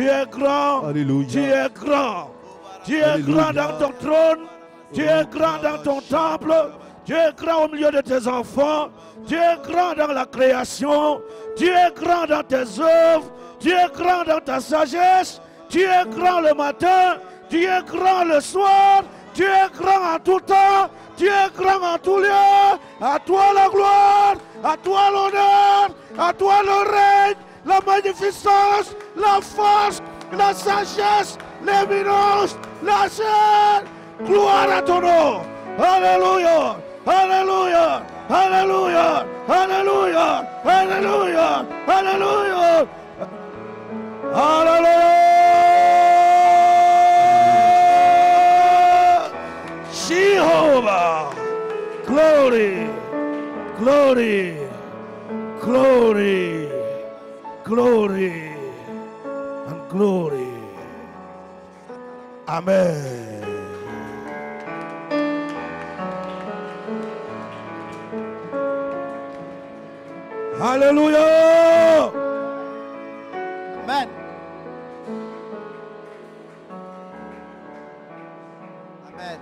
Tu es grand. Alléluia. Tu es grand. Tu es Alléluia. grand dans ton trône. Tu es grand dans ton temple. Tu es grand au milieu de tes enfants. Tu es grand dans la création. Tu es grand dans tes œuvres. Tu es grand dans ta sagesse. Tu es grand le matin. Tu es grand le soir. Tu es grand en tout temps. Tu es grand en tout lieu. À toi la gloire. À toi l'honneur. À toi le règne. La magnificence. La force. La sagesse. L'éminence. La chair. Gloire à ton nom. Alléluia. Alléluia. Alléluia. Alléluia. Alléluia. Alléluia. Alléluia. Jehovah. Glory. Glory. Glory. Glory. And glory. Amen. Hallelujah. Amen. Amen.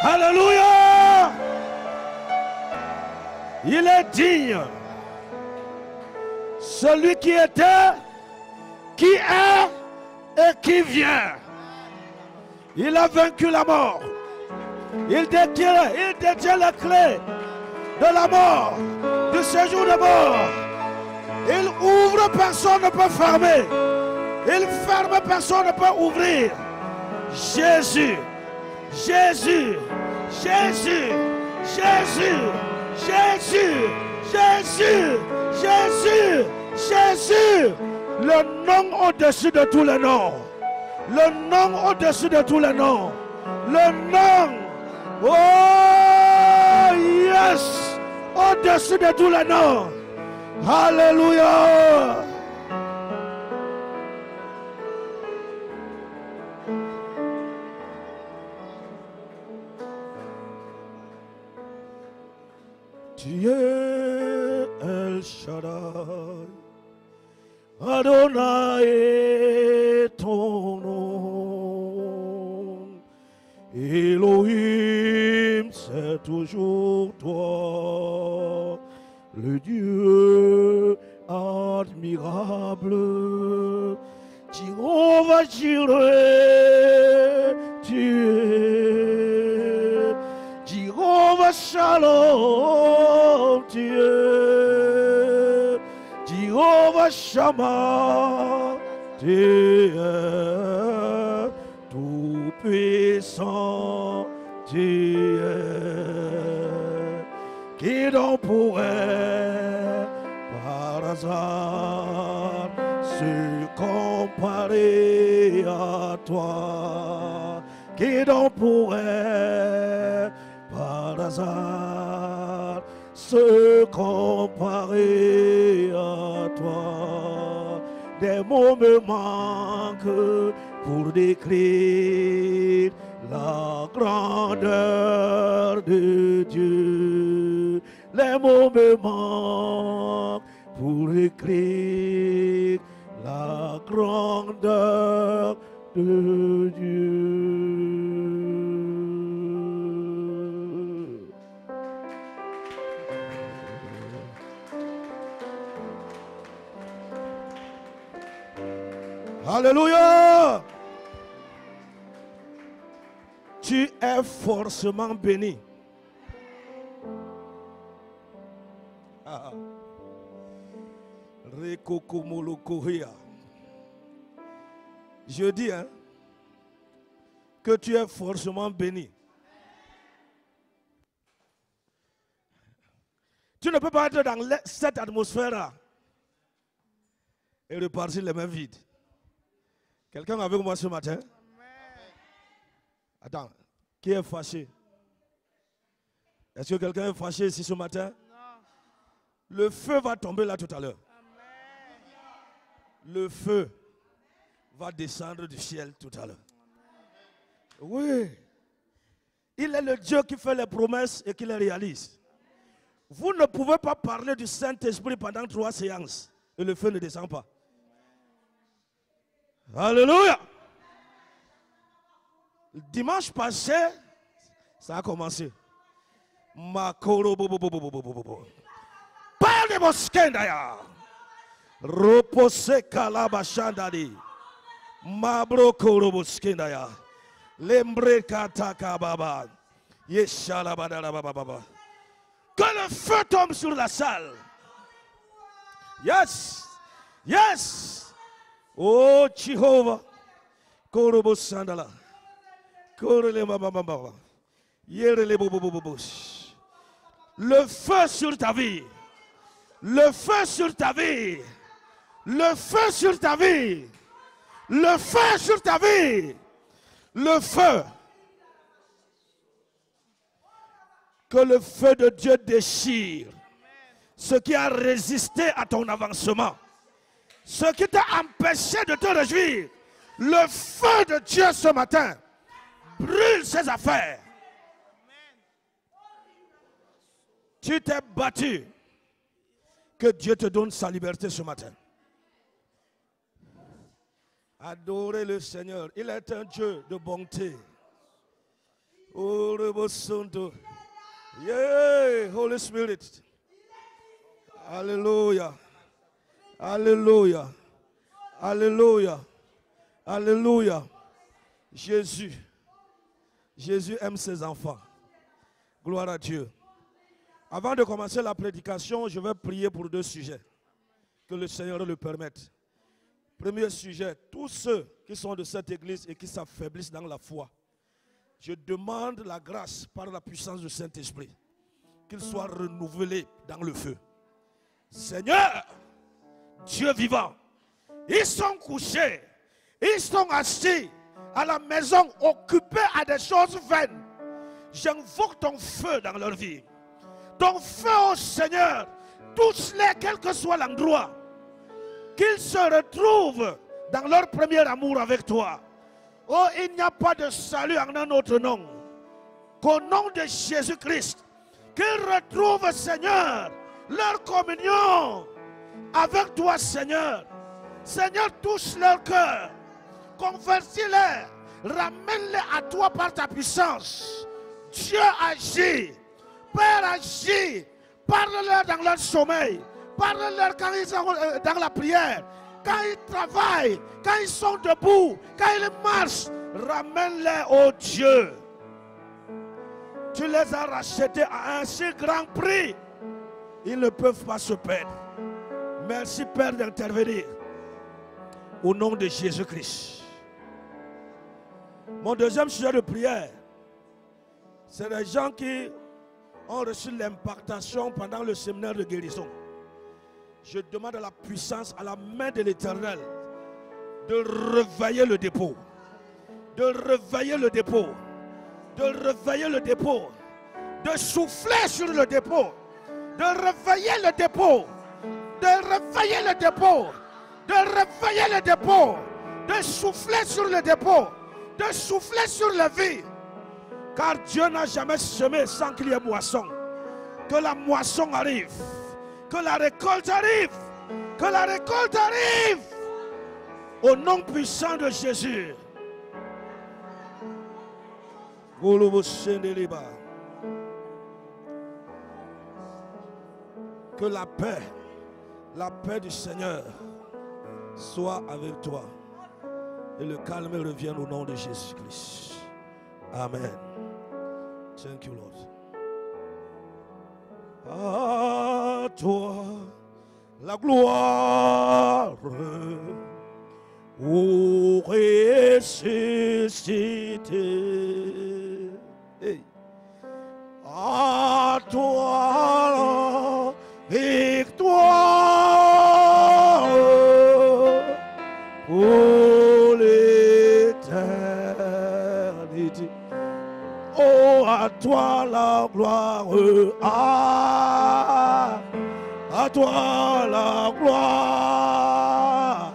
Alléluia. Il est digne. Celui qui était, qui est et qui vient. Il a vaincu la mort. Il détient la clé de la mort, du séjour de mort. Il ouvre, personne ne peut fermer. Il ferme, personne ne peut ouvrir. Jésus. Jésus, Jésus, Jésus, Jésus, Jésus, Jésus, Jésus, le nom au-dessus de tous les noms, le nom au-dessus de tous les noms, le nom, oh yes, au-dessus de tous les noms. Alléluia. Tu es El Shaddai, Adonai est ton nom, Elohim c'est toujours toi, le Dieu admirable, Jéhovah Jireh, tu es Jéhovah Shalom, tu es Jéhovah Shammah, tu es tout puissant, tu es. Qui donc pourrait par hasard se comparer à toi? Qui donc pourrait par hasard se comparer à toi? Des mots me manquent pour décrire la grandeur de Dieu. Les mots me manquent pour écrire la grandeur de Dieu. Alléluia. Tu es forcément béni. Je dis que tu es forcément béni. Tu ne peux pas être dans cette atmosphère-là et repartir les mains vides. Quelqu'un est avec moi ce matin? Attends, qui est fâché? Est-ce que quelqu'un est fâché ici ce matin? Non. Le feu va tomber là tout à l'heure. Le feu va descendre du ciel tout à l'heure. Oui. Il est le Dieu qui fait les promesses et qui les réalise. Vous ne pouvez pas parler du Saint-Esprit pendant 3 séances et le feu ne descend pas. Alléluia. Dimanche passé, ça a commencé. Makoro bobo bobo bobo bobo. Parle de Moskendaya. Repose kalabashandadi. Mabro koro Moskendaya. Lembre kataka baba. Yeshala badara baba baba. Que le feu tombe sur la salle. Yes. Yes. Oh Jehovah. Koro Bosandala. Le feu sur ta vie. Le feu sur ta vie. Le feu sur ta vie. Le feu sur ta vie. Le feu. Que le feu de Dieu déchire ce qui a résisté à ton avancement. Ce qui t'a empêché de te réjouir. Le feu de Dieu ce matin brûle ses affaires. Tu t'es battu. Que Dieu te donne sa liberté ce matin. Adorez le Seigneur. Il est un Dieu de bonté. Oh, yeah, Holy Spirit. Alléluia. Alléluia. Alléluia. Alléluia. Jésus. Jésus aime ses enfants. Gloire à Dieu. Avant de commencer la prédication, je vais prier pour 2 sujets. Que le Seigneur le permette. Premier sujet, tous ceux qui sont de cette église et qui s'affaiblissent dans la foi, je demande la grâce par la puissance du Saint-Esprit qu'ils soient renouvelés dans le feu. Seigneur, Dieu vivant, ils sont couchés, ils sont assis à la maison, occupés à des choses vaines. J'invoque ton feu dans leur vie. Ton feu, ô Seigneur, touche-les quel que soit l'endroit. Qu'ils se retrouvent dans leur premier amour avec toi. Oh, il n'y a pas de salut en un autre nom qu'au nom de Jésus-Christ. Qu'ils retrouvent, Seigneur, leur communion avec toi, Seigneur. Seigneur, touche leur cœur. Convertis-les, ramène-les à toi par ta puissance. Dieu agit, Père agit, parle-leur dans leur sommeil, parle-leur quand ils sont dans la prière, quand ils travaillent, quand ils sont debout, quand ils marchent, ramène-les au Dieu. Tu les as rachetés à un si grand prix, ils ne peuvent pas se perdre. Merci Père d'intervenir au nom de Jésus-Christ. Mon deuxième sujet de prière, c'est les gens qui ont reçu l'impactation pendant le séminaire de guérison. Je demande à la puissance, à la main de l'Éternel, de réveiller le dépôt. De réveiller le dépôt. De réveiller le dépôt. De souffler sur le dépôt. De réveiller le dépôt. De réveiller le dépôt. De réveiller le dépôt. De souffler sur le dépôt. De souffler sur la vie. Car Dieu n'a jamais semé sans qu'il y ait moisson. Que la moisson arrive. Que la récolte arrive. Que la récolte arrive. Au nom puissant de Jésus. Que la paix du Seigneur soit avec toi. Et le calme revienne au nom de Jésus-Christ. Amen. Thank you, Lord. À toi la gloire, ô ressuscité. Hey. À toi la victoire pour l'éternité. Oh, à toi la gloire, à toi la gloire,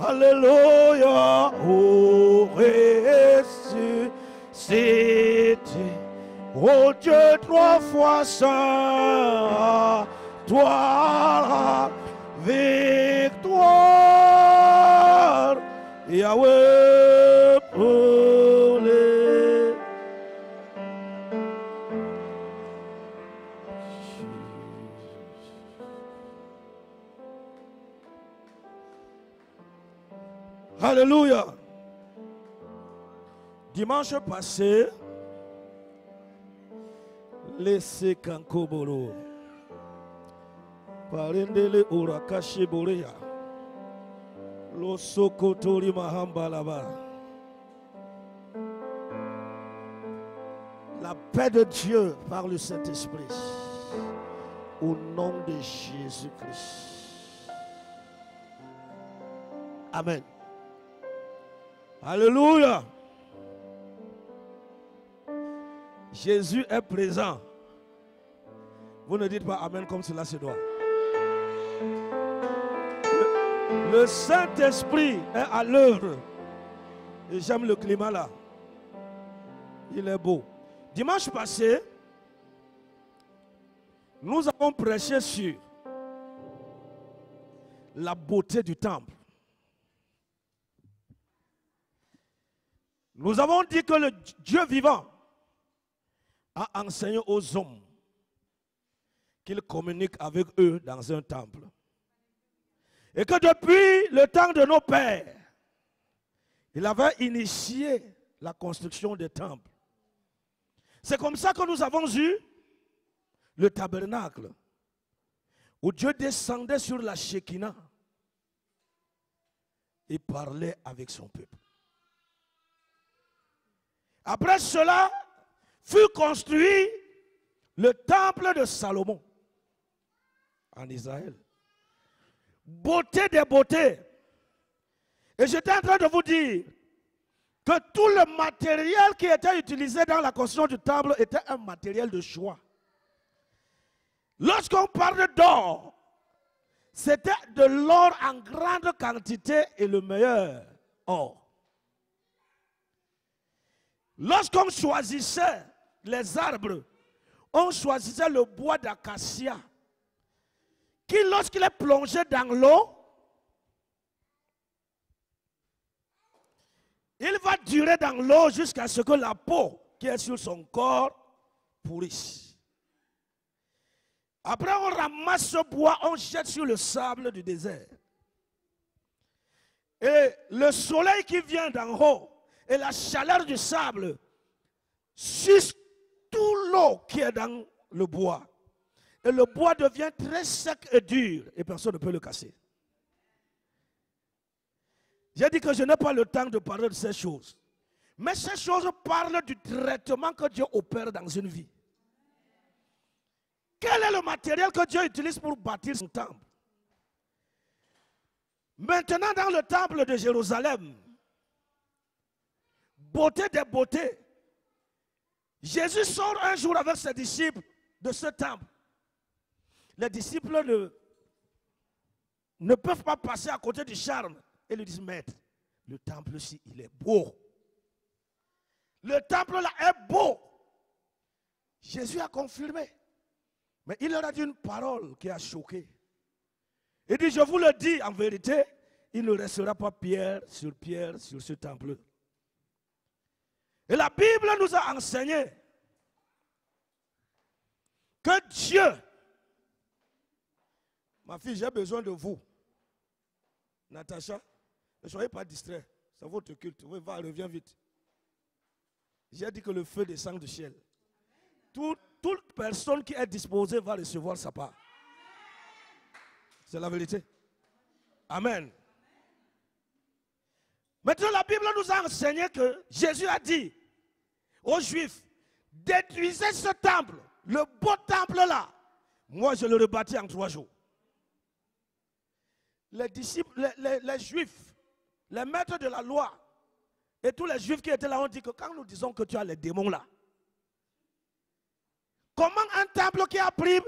alléluia, oh ressuscité, oh Dieu trois fois saint, toi la victoire, Yahweh pour les. Alléluia. Dimanche passé, laissez Kankoboro. Parendele Urakashi Borea. Lo Sokotori Mahambalaba. La paix de Dieu par le Saint-Esprit. Au nom de Jésus-Christ. Amen. Alléluia. Jésus est présent. Vous ne dites pas Amen comme cela se doit. Le Saint-Esprit est à l'œuvre. Et j'aime le climat là. Il est beau. Dimanche passé, nous avons prêché sur la beauté du temple. Nous avons dit que le Dieu vivant a enseigné aux hommes qu'il communique avec eux dans un temple. Et que depuis le temps de nos pères, il avait initié la construction des temples. C'est comme ça que nous avons eu le tabernacle, où Dieu descendait sur la Shekinah et parlait avec son peuple. Après cela, fut construit le temple de Salomon en Israël. Beauté des beautés. Et j'étais en train de vous dire que tout le matériel qui était utilisé dans la construction du temple était un matériel de choix. Lorsqu'on parle d'or, c'était de l'or en grande quantité et le meilleur or. Lorsqu'on choisissait les arbres, on choisissait le bois d'acacia, qui lorsqu'il est plongé dans l'eau, il va durer dans l'eau jusqu'à ce que la peau qui est sur son corps pourrisse. Après, on ramasse ce bois, on jette sur le sable du désert. Et le soleil qui vient d'en haut et la chaleur du sable suce tout l'eau qui est dans le bois. Et le bois devient très sec et dur et personne ne peut le casser. J'ai dit que je n'ai pas le temps de parler de ces choses. Mais ces choses parlent du traitement que Dieu opère dans une vie. Quel est le matériel que Dieu utilise pour bâtir son temple? Maintenant, dans le temple de Jérusalem, beauté des beautés, Jésus sort un jour avec ses disciples de ce temple. Les disciples ne peuvent pas passer à côté du charme et lui disent, maître, le temple-ci, il est beau. Le temple là est beau. Jésus a confirmé. Mais il leur a dit une parole qui a choqué. Il dit, je vous le dis en vérité, il ne restera pas pierre sur ce temple. Et la Bible nous a enseigné que Dieu, ma fille, j'ai besoin de vous. Natacha, ne soyez pas distrait. C'est votre culte. Oui, va, reviens vite. J'ai dit que le feu descend du ciel. Toute personne qui est disposée va recevoir sa part. C'est la vérité. Amen. Maintenant, la Bible nous a enseigné que Jésus a dit aux Juifs, détruisez ce temple, le beau temple là. Moi, je le rebâtis en 3 jours. Les disciples, les Juifs, les maîtres de la loi, et tous les Juifs qui étaient là ont dit que quand nous disons que tu as les démons là, comment un temple qui a pris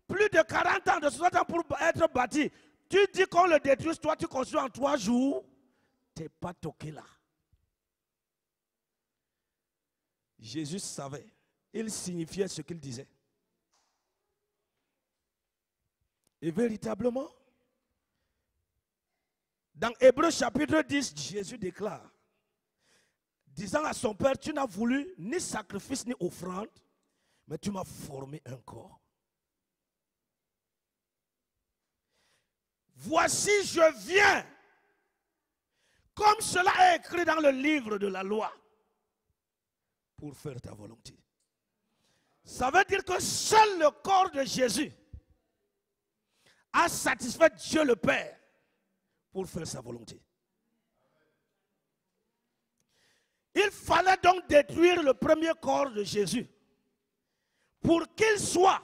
plus de 40 ans, de 60 ans pour être bâti, tu dis qu'on le détruise, toi tu construis en 3 jours, tu n'es pas toqué là. Jésus savait, il signifiait ce qu'il disait. Et véritablement, dans Hébreux chapitre 10, Jésus déclare, disant à son Père, tu n'as voulu ni sacrifice ni offrande, mais tu m'as formé un corps. Voici, je viens, comme cela est écrit dans le livre de la loi, pour faire ta volonté. Ça veut dire que seul le corps de Jésus a satisfait Dieu le Père pour faire sa volonté. Il fallait donc détruire le premier corps de Jésus pour qu'il soit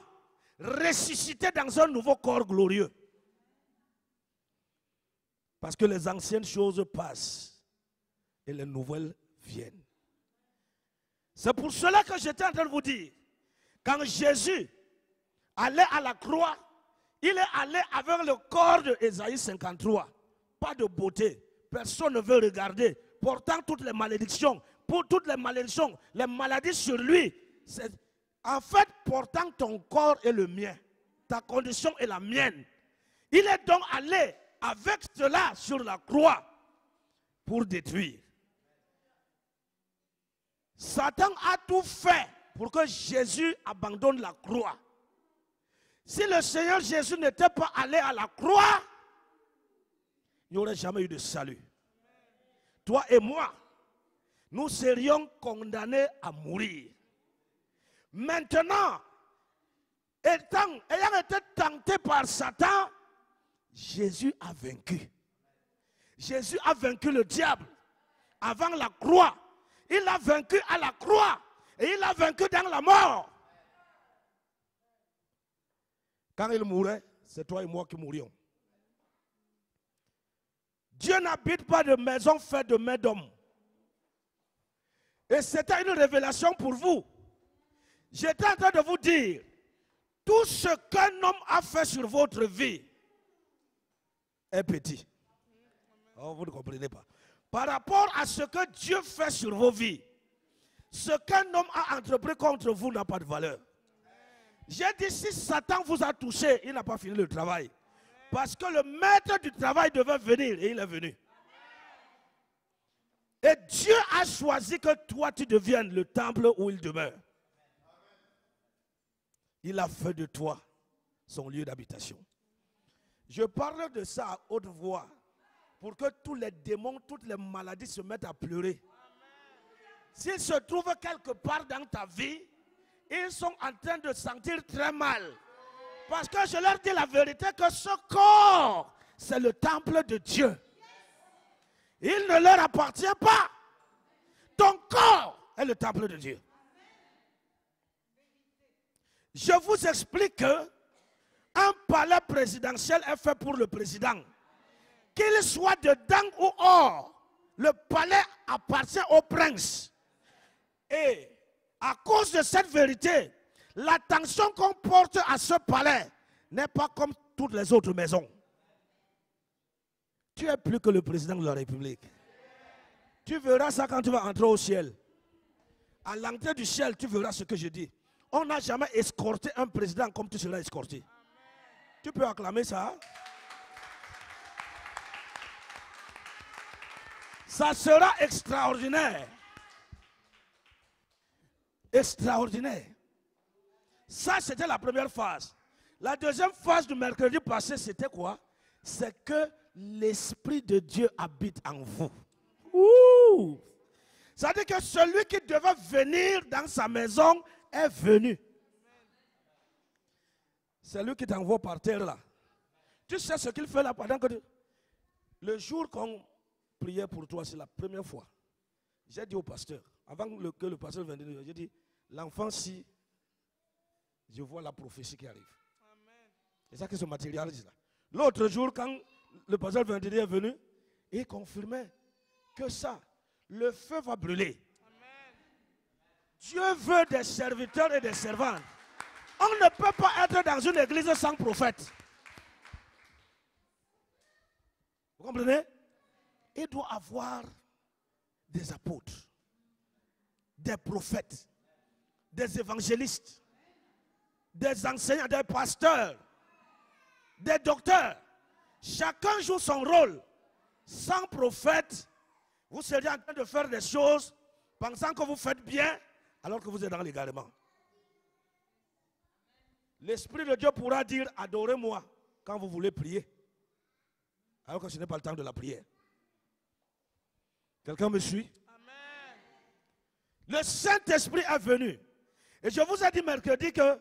ressuscité dans un nouveau corps glorieux. Parce que les anciennes choses passent et les nouvelles viennent. C'est pour cela que j'étais en train de vous dire, quand Jésus allait à la croix, il est allé avec le corps de Ésaïe 53. Pas de beauté, personne ne veut regarder, portant toutes les malédictions, pour toutes les malédictions, les maladies sur lui. En fait, portant ton corps et le mien, ta condition est la mienne. Il est donc allé avec cela sur la croix pour détruire. Satan a tout fait pour que Jésus abandonne la croix. Si le Seigneur Jésus n'était pas allé à la croix, il n'y aurait jamais eu de salut. Toi et moi, nous serions condamnés à mourir. Maintenant, ayant été tenté par Satan, Jésus a vaincu. Jésus a vaincu le diable avant la croix. Il l'a vaincu à la croix et il l'a vaincu dans la mort. Quand il mourait, c'est toi et moi qui mourions. Dieu n'habite pas de maison faite de main d'homme. Et c'était une révélation pour vous. J'étais en train de vous dire, tout ce qu'un homme a fait sur votre vie est petit. Oh, vous ne comprenez pas. Par rapport à ce que Dieu fait sur vos vies, ce qu'un homme a entrepris contre vous n'a pas de valeur. J'ai dit, si Satan vous a touché, il n'a pas fini le travail. Parce que le maître du travail devait venir et il est venu. Et Dieu a choisi que toi tu deviennes le temple où il demeure. Il a fait de toi son lieu d'habitation. Je parle de ça à haute voix pour que tous les démons, toutes les maladies se mettent à pleurer. S'ils se trouvent quelque part dans ta vie, ils sont en train de sentir très mal. Parce que je leur dis la vérité que ce corps, c'est le temple de Dieu. Il ne leur appartient pas. Ton corps est le temple de Dieu. Je vous explique que un palais présidentiel est fait pour le président. Qu'il soit dedans ou hors, le palais appartient au prince. Et à cause de cette vérité, l'attention qu'on porte à ce palais n'est pas comme toutes les autres maisons. Tu es plus que le président de la République. Tu verras ça quand tu vas entrer au ciel. À l'entrée du ciel, tu verras ce que je dis. On n'a jamais escorté un président comme tu seras escorté. Tu peux acclamer ça? Ça sera extraordinaire. Extraordinaire. Ça, c'était la première phase. La deuxième phase du mercredi passé, c'était quoi? C'est que l'Esprit de Dieu habite en vous. Ouh! Ça veut dire que celui qui devait venir dans sa maison est venu. C'est lui qui t'envoie par terre là. Tu sais ce qu'il fait là pendant que... Le jour qu'on priait pour toi, c'est la première fois. J'ai dit au pasteur, avant que le pasteur vienne de nous, j'ai dit, l'enfant, si je vois la prophétie qui arrive. C'est ça qui se matérialise là. L'autre jour, quand le pasteur Vendredi est venu, il confirmait que ça, le feu va brûler. Amen. Dieu veut des serviteurs et des servantes. On ne peut pas être dans une église sans prophète. Vous comprenez? Il doit avoir des apôtres, des prophètes, des évangélistes, des enseignants, des pasteurs, des docteurs. Chacun joue son rôle. Sans prophète, vous seriez en train de faire des choses pensant que vous faites bien alors que vous êtes dans l'égarement. L'Esprit de Dieu pourra dire adorez-moi quand vous voulez prier, alors que ce n'est pas le temps de la prière. Quelqu'un me suit? Amen. Le Saint-Esprit est venu. Et je vous ai dit mercredi que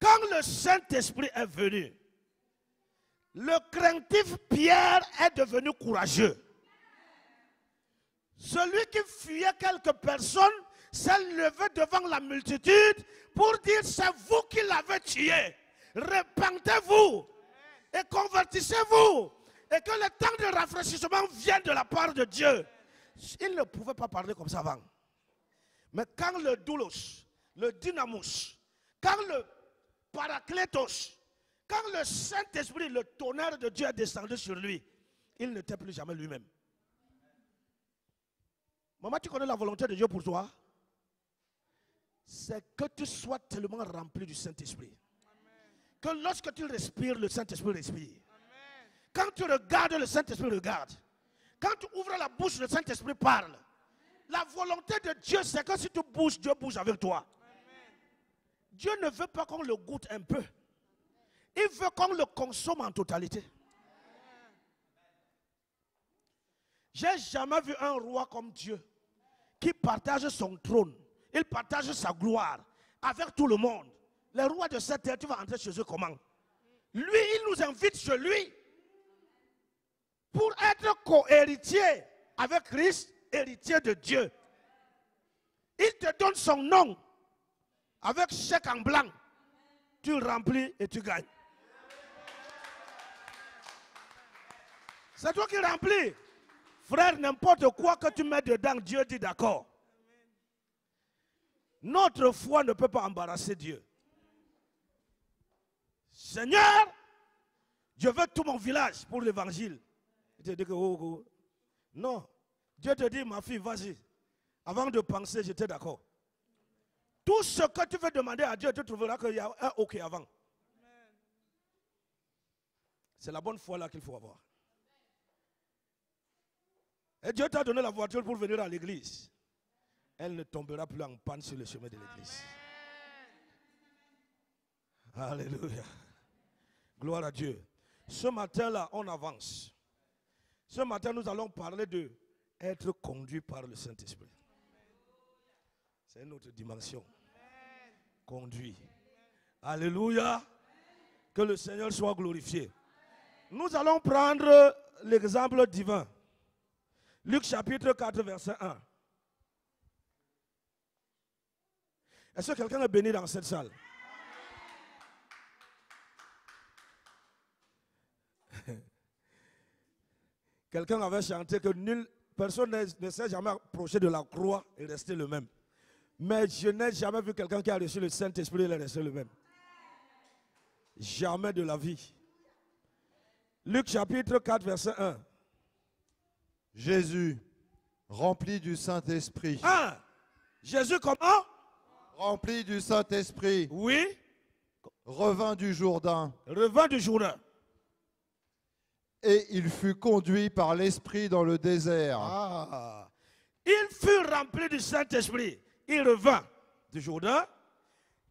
quand le Saint-Esprit est venu, le craintif Pierre est devenu courageux. Celui qui fuyait quelques personnes s'est levé devant la multitude pour dire c'est vous qui l'avez tué. Repentez-vous et convertissez-vous et que le temps de rafraîchissement vienne de la part de Dieu. Il ne pouvait pas parler comme ça avant. Mais quand le doulos, le dynamos, quand le paraclétos, quand le Saint-Esprit, le tonnerre de Dieu est descendu sur lui, il n'était plus jamais lui-même. Maman, tu connais la volonté de Dieu pour toi? C'est que tu sois tellement rempli du Saint-Esprit. Que lorsque tu respires, le Saint-Esprit respire. Amen. Quand tu regardes, le Saint-Esprit regarde. Quand tu ouvres la bouche, le Saint-Esprit parle. La volonté de Dieu, c'est que si tu bouges, Dieu bouge avec toi. Amen. Dieu ne veut pas qu'on le goûte un peu. Il veut qu'on le consomme en totalité. J'ai jamais vu un roi comme Dieu qui partage son trône. Il partage sa gloire avec tout le monde. Les rois de cette terre, tu vas entrer chez eux comment? Lui, il nous invite chez lui pour être co-héritier avec Christ, héritier de Dieu. Il te donne son nom avec chèque en blanc. Tu remplis et tu gagnes. C'est toi qui remplis. Frère, n'importe quoi que tu mets dedans, Dieu dit d'accord. Notre foi ne peut pas embarrasser Dieu. Seigneur, je veux tout mon village pour l'évangile. Il te dit que non. Dieu te dit, ma fille, vas-y. Avant de penser, j'étais d'accord. Tout ce que tu veux demander à Dieu, tu trouveras qu'il y a un OK avant. C'est la bonne foi là qu'il faut avoir. Et Dieu t'a donné la voiture pour venir à l'église. Elle ne tombera plus en panne sur le chemin de l'église. Alléluia. Gloire à Dieu. Ce matin-là, on avance. Ce matin, nous allons parler de être conduit par le Saint-Esprit. C'est une autre dimension. Conduit. Alléluia. Que le Seigneur soit glorifié. Nous allons prendre l'exemple divin. Luc chapitre 4, verset 1. Est-ce que quelqu'un est béni dans cette salle? Quelqu'un avait chanté que personne ne s'est jamais approché de la croix et resté le même. Mais je n'ai jamais vu quelqu'un qui a reçu le Saint-Esprit et est resté le même. Jamais de la vie. Luc chapitre 4, verset 1. Jésus, rempli du Saint-Esprit. Jésus comment? Rempli du Saint-Esprit. Oui. Revint du Jourdain. Revint du Jourdain. Et il fut conduit par l'Esprit dans le désert. Il fut rempli du Saint-Esprit. Il revint du Jourdain.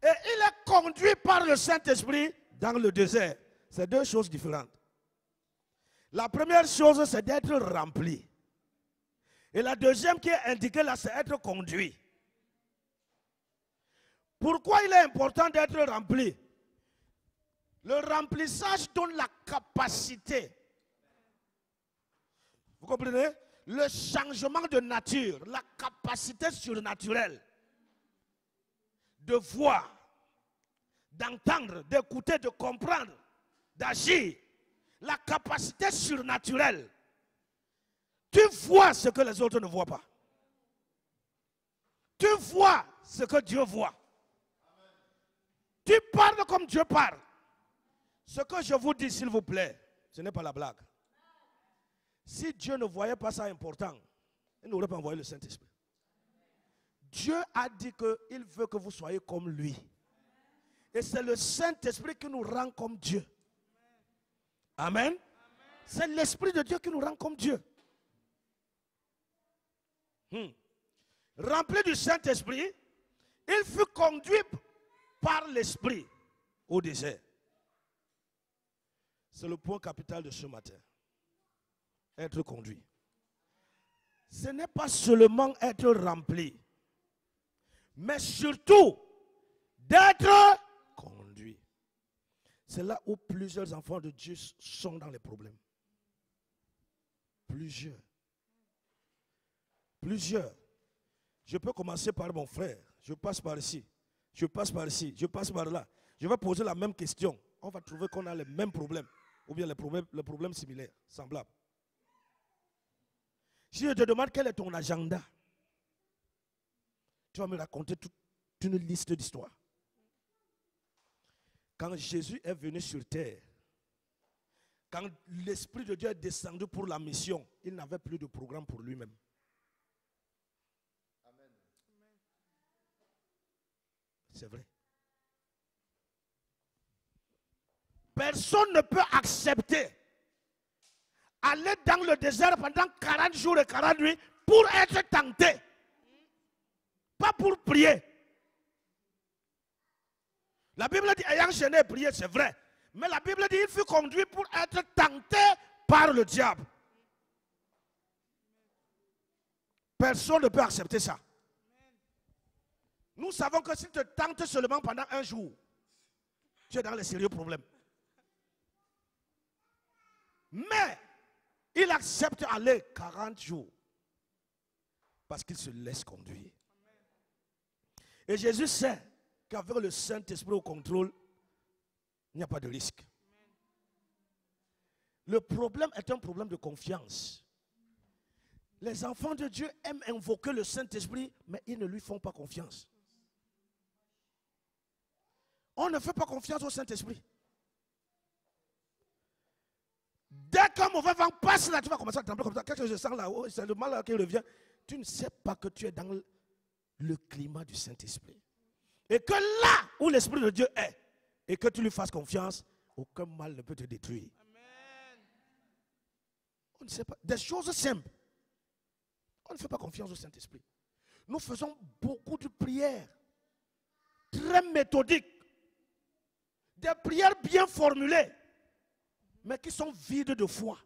Et il est conduit par le Saint-Esprit dans le désert. C'est deux choses différentes. La première chose, c'est d'être rempli. Et la deuxième qui est indiquée là, c'est être conduit. Pourquoi il est important d'être rempli? Le remplissage donne la capacité. Vous comprenez? Le changement de nature, la capacité surnaturelle de voir, d'entendre, d'écouter, de comprendre, d'agir. La capacité surnaturelle. Tu vois ce que les autres ne voient pas. Tu vois ce que Dieu voit. Tu parles comme Dieu parle. Ce que je vous dis, s'il vous plaît, ce n'est pas la blague. Si Dieu ne voyait pas ça important, il n'aurait pas envoyé le Saint-Esprit. Dieu a dit qu'il veut que vous soyez comme lui. Et c'est le Saint-Esprit qui nous rend comme Dieu. Amen. C'est l'Esprit de Dieu qui nous rend comme Dieu. Rempli du Saint-Esprit, il fut conduit par l'Esprit au désert. C'est le point capital de ce matin. Être conduit. Ce n'est pas seulement être rempli, mais surtout d'être conduit. C'est là où plusieurs enfants de Dieu sont dans les problèmes. Plusieurs. Je peux commencer par mon frère. Je passe par ici. Je passe par ici. Je passe par là. Je vais poser la même question. On va trouver qu'on a les mêmes problèmes. Ou bien les problèmes similaires, semblables. Si je te demande quel est ton agenda, tu vas me raconter toute une liste d'histoires. Quand Jésus est venu sur terre, quand l'Esprit de Dieu est descendu pour la mission, il n'avait plus de programme pour lui-même. C'est vrai. Personne ne peut accepter aller dans le désert pendant 40 jours et 40 nuits pour être tenté. Pas pour prier. La Bible dit ayant gêné et prié, c'est vrai. Mais la Bible dit il fut conduit pour être tenté par le diable. Personne ne peut accepter ça. Nous savons que si tu te tentes seulement pendant un jour, tu es dans les sérieux problèmes. Mais il accepte aller 40 jours parce qu'il se laisse conduire. Et Jésus sait qu'avec le Saint-Esprit au contrôle, il n'y a pas de risque. Le problème est un problème de confiance. Les enfants de Dieu aiment invoquer le Saint-Esprit, mais ils ne lui font pas confiance. On ne fait pas confiance au Saint-Esprit. Dès qu'un mauvais vent passe là, tu vas commencer à trembler comme ça. Qu'est-ce que je sens là-haut? C'est le mal là qui revient. Tu ne sais pas que tu es dans le climat du Saint-Esprit. Et que là où l'Esprit de Dieu est, et que tu lui fasses confiance, aucun mal ne peut te détruire. Amen. On ne sait pas. Des choses simples. On ne fait pas confiance au Saint-Esprit. Nous faisons beaucoup de prières, très méthodiques. Des prières bien formulées, mais qui sont vides de foi.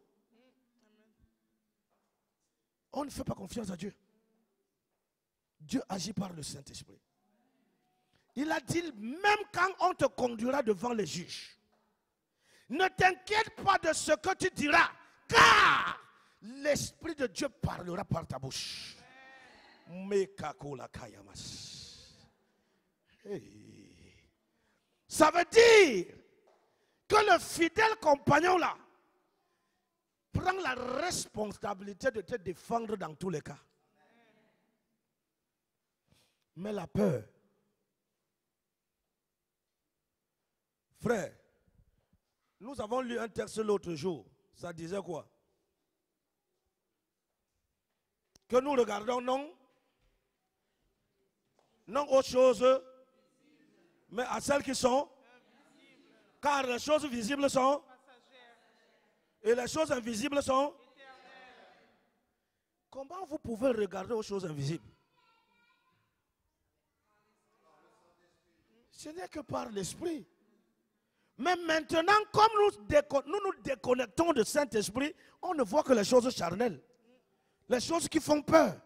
On ne fait pas confiance à Dieu. Dieu agit par le Saint-Esprit. Il a dit, même quand on te conduira devant les juges, ne t'inquiète pas de ce que tu diras, car l'Esprit de Dieu parlera par ta bouche. Ça veut dire que le fidèle compagnon là prend la responsabilité de te défendre dans tous les cas. Mais la peur, frère, nous avons lu un texte l'autre jour. Ça disait quoi? Que nous regardons non aux choses, mais à celles qui sont. Car les choses visibles sont et les choses invisibles sont. Comment vous pouvez regarder aux choses invisibles? Ce n'est que par l'Esprit. Mais maintenant, comme nous nous déconnectons du Saint-Esprit, on ne voit que les choses charnelles. Les choses qui font peur.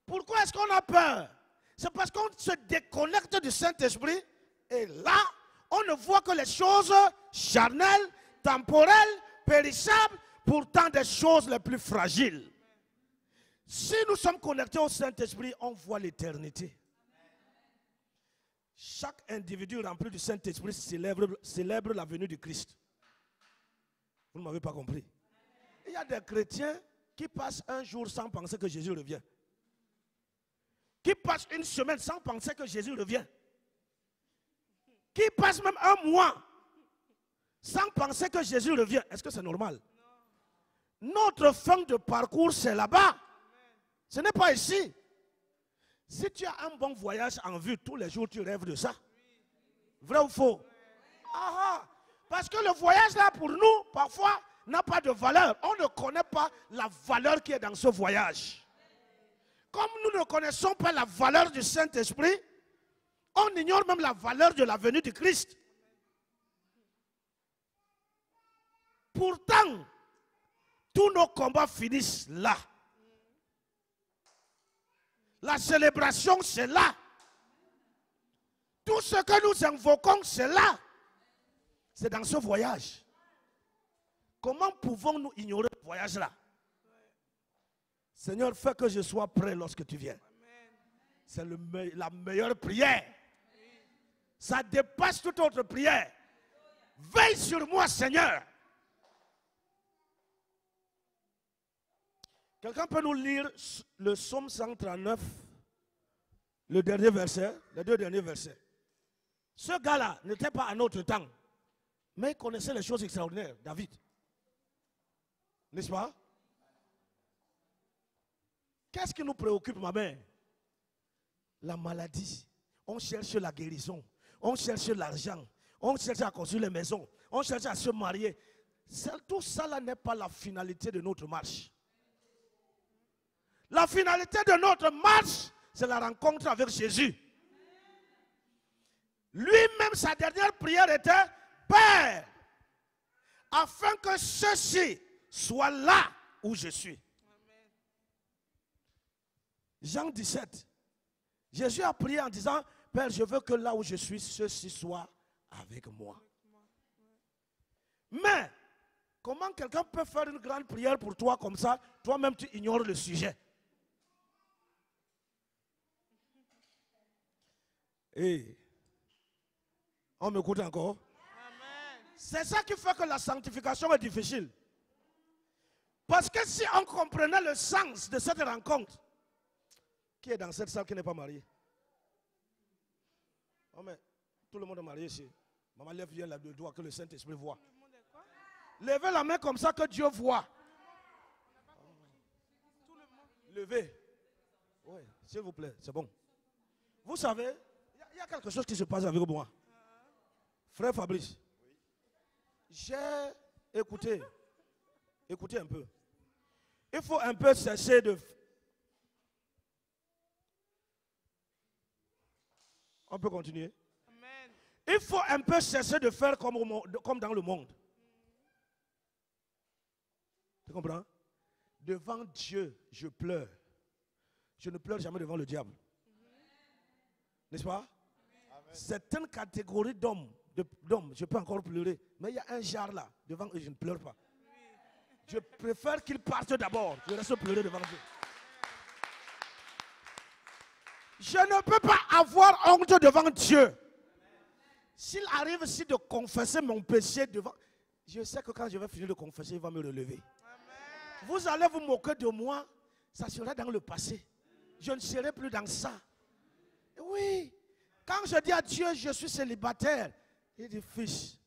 Pourquoi est-ce qu'on a peur? C'est parce qu'on se déconnecte du Saint-Esprit. Et là, on ne voit que les choses charnelles, temporelles, périssables, pourtant des choses les plus fragiles. Si nous sommes connectés au Saint-Esprit, on voit l'éternité. Chaque individu rempli du Saint-Esprit célèbre la venue du Christ. Vous ne m'avez pas compris. Il y a des chrétiens qui passent un jour sans penser que Jésus revient. Qui passent une semaine sans penser que Jésus revient. Qui passent même un mois sans penser que Jésus revient. Est-ce que c'est normal? Notre fin de parcours, c'est là-bas. Ce n'est pas ici. Si tu as un bon voyage en vue, tous les jours tu rêves de ça. Vrai ou faux? Parce que le voyage là pour nous, parfois, n'a pas de valeur. On ne connaît pas la valeur qui est dans ce voyage. Comme nous ne connaissons pas la valeur du Saint-Esprit, on ignore même la valeur de la venue du Christ. Pourtant, tous nos combats finissent là. La célébration, c'est là. Tout ce que nous invoquons, c'est là. C'est dans ce voyage. Comment pouvons-nous ignorer ce voyage-là? Seigneur, fais que je sois prêt lorsque tu viens. C'est la meilleure prière. Ça dépasse toute autre prière. Veille sur moi, Seigneur. Quelqu'un peut nous lire le psaume 139, le dernier verset, les deux derniers versets. Ce gars-là n'était pas à notre temps, mais il connaissait les choses extraordinaires, David. N'est-ce pas? Qu'est-ce qui nous préoccupe, ma mère? La maladie. On cherche la guérison. On cherche l'argent. On cherche à construire les maisons. On cherche à se marier. Tout ça là n'est pas la finalité de notre marche. La finalité de notre marche, c'est la rencontre avec Jésus. Lui-même, sa dernière prière était: Père, afin que ceux-ci soient là où je suis. Jean 17. Jésus a prié en disant: Père, je veux que là où je suis, ceux-ci soient avec moi. Mais, comment quelqu'un peut faire une grande prière pour toi comme ça, toi-même tu ignores le sujet? Et on m'écoute encore? C'est ça qui fait que la sanctification est difficile. Parce que si on comprenait le sens de cette rencontre, qui est dans cette salle qui n'est pas marié? Oh mais, tout le monde est marié ici. Maman, lève bien le doigt que le Saint-Esprit voit. Levez la main comme ça que Dieu voit. Levez. Oui, s'il vous plaît, c'est bon. Vous savez, il y a quelque chose qui se passe avec moi. Frère Fabrice, j'ai écouté. Écoutez un peu. Il faut un peu cesser de... On peut continuer? Amen. Il faut un peu cesser de faire comme dans le monde. Tu comprends? Devant Dieu, je pleure. Je ne pleure jamais devant le diable. N'est-ce pas? C'est une catégorie d'hommes. Je peux encore pleurer. Mais il y a un genre là. Devant eux, je ne pleure pas. Je préfère qu'ils partent d'abord. Je reste pleurer devant Dieu. Je ne peux pas avoir honte devant Dieu. S'il arrive ici de confesser mon péché devant... Je sais que quand je vais finir de confesser, il va me relever. Amen. Vous allez vous moquer de moi. Ça sera dans le passé. Je ne serai plus dans ça. Oui. Quand je dis à Dieu, je suis célibataire, il dit: fils,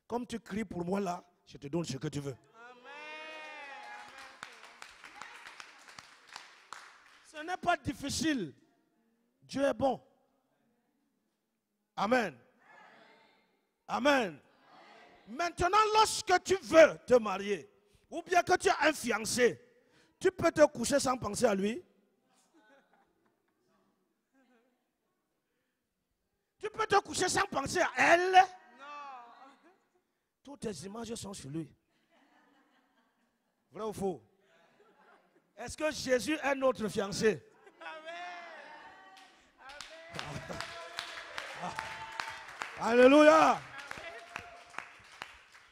comme tu cries pour moi là, je te donne ce que tu veux. Amen. Ce n'est pas difficile. Dieu est bon. Amen. Amen. Maintenant, lorsque tu veux te marier, ou bien que tu as un fiancé, tu peux te coucher sans penser à lui. Tu peux te coucher sans penser à elle. Non. Toutes tes images sont sur lui. Vrai ou faux? Est-ce que Jésus est notre fiancé? Alléluia.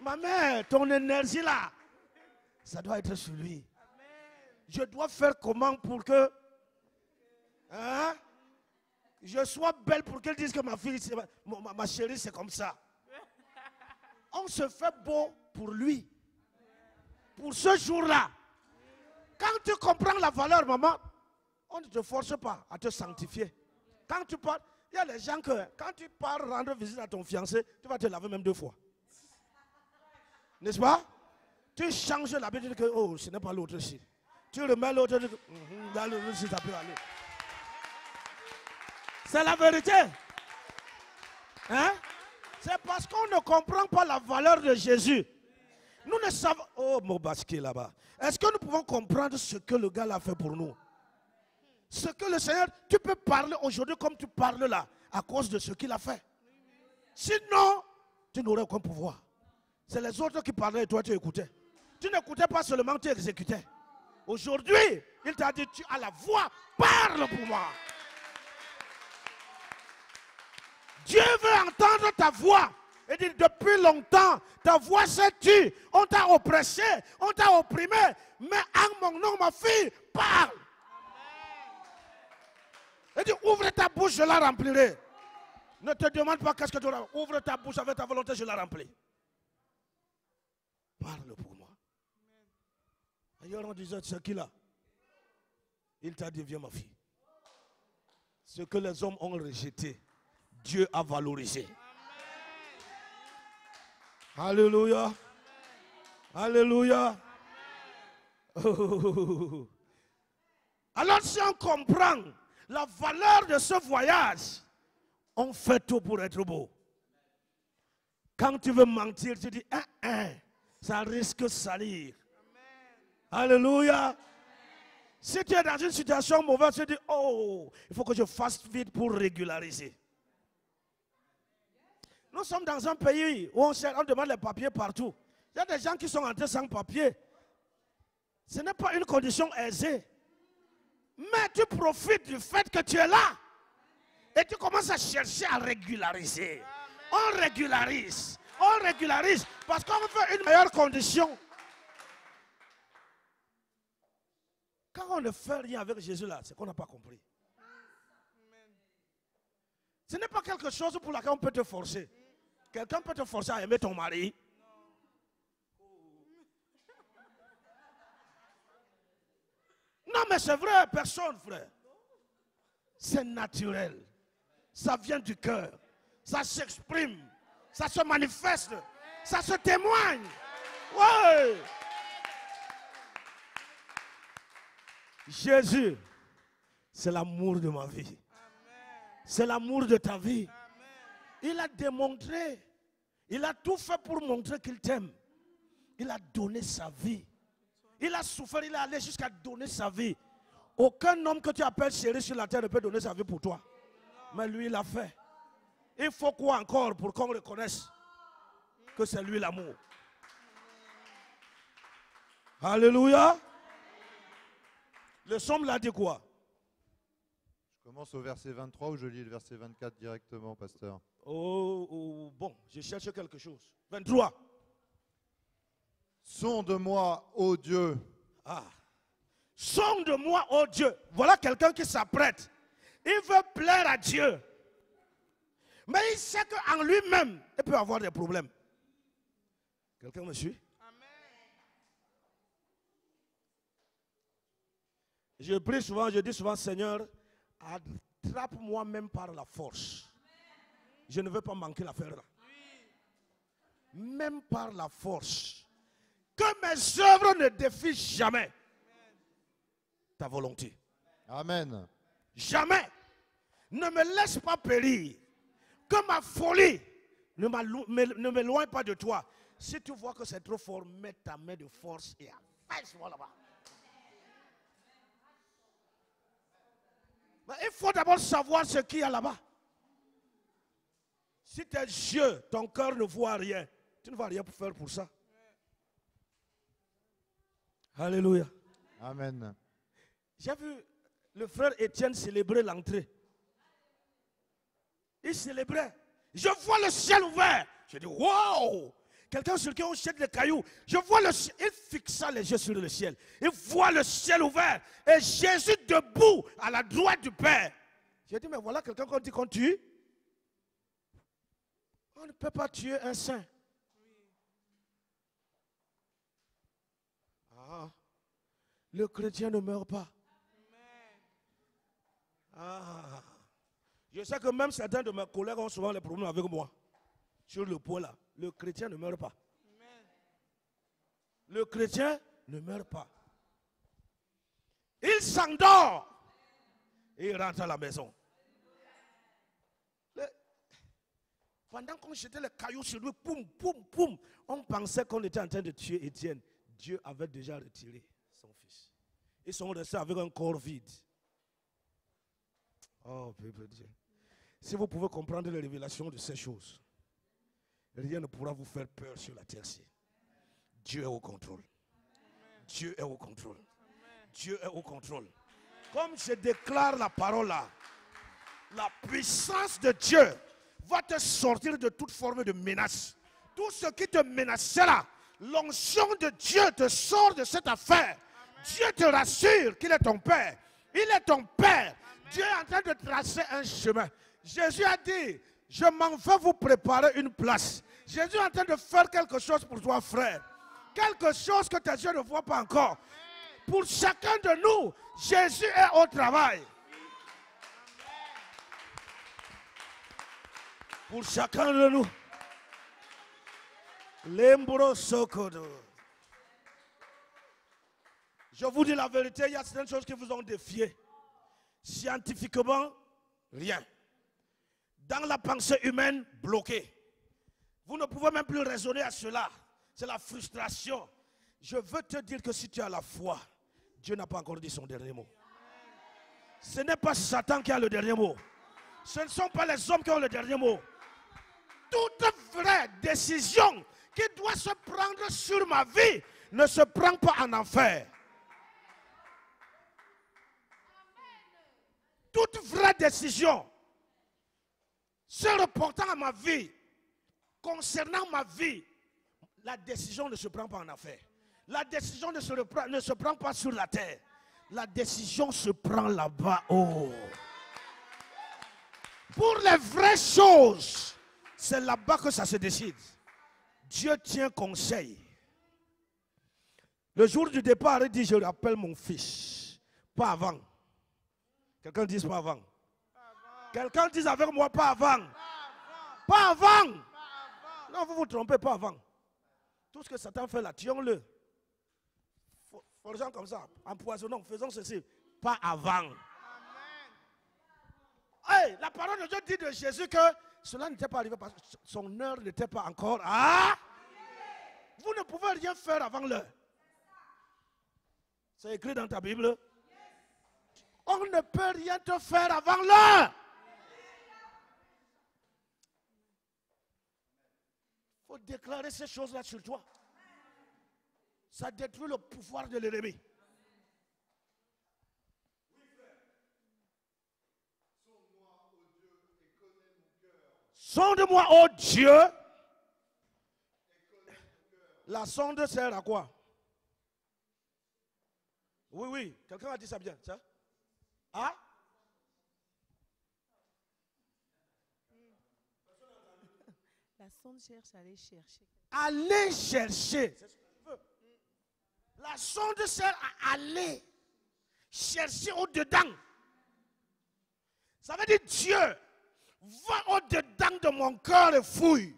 Ma mère, ton énergie là, ça doit être sur lui. Je dois faire comment pour que je sois belle pour qu'elle dise que ma fille, ma chérie, c'est comme ça. On se fait beau pour lui. Pour ce jour-là. Quand tu comprends la valeur, maman, on ne te force pas à te sanctifier. Quand tu parles, il y a des gens que quand tu pars rendre visite à ton fiancé, tu vas te laver même 2 fois. N'est-ce pas? Tu changes l'habitude que, oh, ce n'est pas l'autre ici. Tu remets l'autre, là, l'autre ici, ça peut aller. C'est la vérité. Hein? C'est parce qu'on ne comprend pas la valeur de Jésus. Nous ne savons... Oh, mon basket là-bas. Est-ce que nous pouvons comprendre ce que le gars a fait pour nous? Ce que le Seigneur... Tu peux parler aujourd'hui comme tu parles là, à cause de ce qu'il a fait. Sinon, tu n'aurais aucun pouvoir. C'est les autres qui parlaient et toi tu écoutais. Tu n'écoutais pas seulement, tu exécutais. Aujourd'hui, il t'a dit, tu as la voix, parle pour moi. Dieu veut entendre ta voix. Il dit, depuis longtemps, ta voix s'est tue. On t'a oppressé, on t'a opprimé. Mais en mon nom, ma fille, parle. Il dit, ouvre ta bouche, je la remplirai. Ne te demande pas qu'est-ce que tu auras. Ouvre ta bouche avec ta volonté, je la remplis. Parle pour moi. Ailleurs, on disait, c'est qui là? Il t'a dit, viens ma fille. Ce que les hommes ont rejeté, Dieu a valorisé. Alléluia. Alléluia. Oh. Alors si on comprend la valeur de ce voyage, on fait tout pour être beau. Quand tu veux mentir, tu dis, ça risque de salir. Alléluia. Si tu es dans une situation mauvaise, tu dis, oh, il faut que je fasse vite pour régulariser. Nous sommes dans un pays où on demande les papiers partout. Il y a des gens qui sont entrés sans papiers. Ce n'est pas une condition aisée. Mais tu profites du fait que tu es là. Et tu commences à chercher à régulariser. On régularise. On régularise. Parce qu'on veut une meilleure condition. Quand on ne fait rien avec Jésus là, c'est qu'on n'a pas compris. Ce n'est pas quelque chose pour laquelle on peut te forcer. Quelqu'un peut te forcer à aimer ton mari. Non, mais c'est vrai, personne, frère. C'est naturel. Ça vient du cœur. Ça s'exprime. Ça se manifeste. Ça se témoigne. Ouais. Jésus, c'est l'amour de ma vie. C'est l'amour de ta vie. Il a démontré, il a tout fait pour montrer qu'il t'aime. Il a donné sa vie. Il a souffert, il est allé jusqu'à donner sa vie. Aucun homme que tu appelles chéri sur la terre ne peut donner sa vie pour toi. Mais lui, il l'a fait. Il faut quoi encore pour qu'on reconnaisse que c'est lui l'amour? Alléluia. Le psaume l'a dit quoi? Je commence au verset 23 ou je lis le verset 24 directement, pasteur? Bon, je cherche quelque chose. 23. Sonde-moi, ô Dieu. Ah. Sonde-moi, ô Dieu. Voilà quelqu'un qui s'apprête. Il veut plaire à Dieu. Mais il sait qu'en lui-même, il peut avoir des problèmes. Quelqu'un me suit? Je prie souvent, je dis souvent, Seigneur, attrape-moi même par la force. Je ne veux pas manquer l'affaire là. Même par la force. Que mes œuvres ne défient jamais ta volonté. Amen. Jamais. Ne me laisse pas périr. Que ma folie ne m'éloigne pas de toi. Si tu vois que c'est trop fort, mets ta main de force et affaisse-moi là-bas. Mais il faut d'abord savoir ce qu'il y a là-bas. Si tes yeux, ton cœur ne voit rien, tu ne vas rien faire pour ça. Alléluia. Amen. J'ai vu le frère Étienne célébrer l'entrée. Il célébrait. Je vois le ciel ouvert. Je dis, wow! Quelqu'un sur qui on jette les cailloux. Je vois le ciel. Il fixa les yeux sur le ciel. Il voit le ciel ouvert. Et Jésus debout à la droite du Père. J'ai dit, mais voilà quelqu'un qu'on dit qu'on tue. On ne peut pas tuer un saint. Ah, le chrétien ne meurt pas. Ah, je sais que même certains de mes collègues ont souvent les problèmes avec moi. Sur le point là, le chrétien ne meurt pas. Le chrétien ne meurt pas. Il s'endort et il rentre à la maison. Pendant qu'on jetait les cailloux sur lui, poum, poum, poum, on pensait qu'on était en train de tuer Étienne. Dieu avait déjà retiré son fils. Ils sont restés avec un corps vide. Oh, peuple Dieu. Si vous pouvez comprendre les révélations de ces choses, rien ne pourra vous faire peur sur la terre-ci. Dieu est au contrôle. Dieu est au contrôle. Dieu est au contrôle. Comme je déclare la parole là, la puissance de Dieu va te sortir de toute forme de menace. Tout ce qui te menaçait là, l'onction de Dieu te sort de cette affaire. Dieu te rassure qu'il est ton Père. Il est ton Père. Dieu est en train de tracer un chemin. Jésus a dit, je m'en vais vous préparer une place. Jésus est en train de faire quelque chose pour toi, frère. Quelque chose que tes yeux ne voient pas encore. Pour chacun de nous, Jésus est au travail. Pour chacun de nous. Lembro Sokodo. Je vous dis la vérité, il y a certaines choses qui vous ont défié. Scientifiquement, rien. Dans la pensée humaine, bloqué. Vous ne pouvez même plus raisonner à cela. C'est la frustration. Je veux te dire que si tu as la foi, Dieu n'a pas encore dit son dernier mot. Ce n'est pas Satan qui a le dernier mot. Ce ne sont pas les hommes qui ont le dernier mot. Toute vraie décision qui doit se prendre sur ma vie ne se prend pas en enfer. Toute vraie décision se reportant à ma vie, concernant ma vie, la décision ne se prend pas en affaire. La décision ne se prend pas sur la terre. La décision se prend là-bas. Oh. Pour les vraies choses, c'est là-bas que ça se décide. Dieu tient conseil. Le jour du départ, il dit, je rappelle mon fils. Pas avant. Quelqu'un dit pas avant. Quelqu'un dit avec moi, pas avant. Pas avant. Non, vous vous trompez, pas avant. Tout ce que Satan fait là, tuons-le. Forgeons comme ça, empoisonnons, faisons ceci. Pas avant. Hey, la parole de Dieu dit de Jésus que cela n'était pas arrivé parce que son heure n'était pas encore. Ah! Vous ne pouvez rien faire avant l'heure. C'est écrit dans ta Bible. On ne peut rien te faire avant l'heure. Il faut déclarer ces choses-là sur toi. Ça détruit le pouvoir de l'ennemi. Sonde-moi, ô Dieu. La sonde sert à quoi? Oui, oui. Quelqu'un a dit ça bien, ça? Ah? La sonde cherche à aller chercher. Aller chercher. La sonde sert à aller chercher au-dedans. Ça veut dire Dieu va au-dedans de mon cœur et fouille.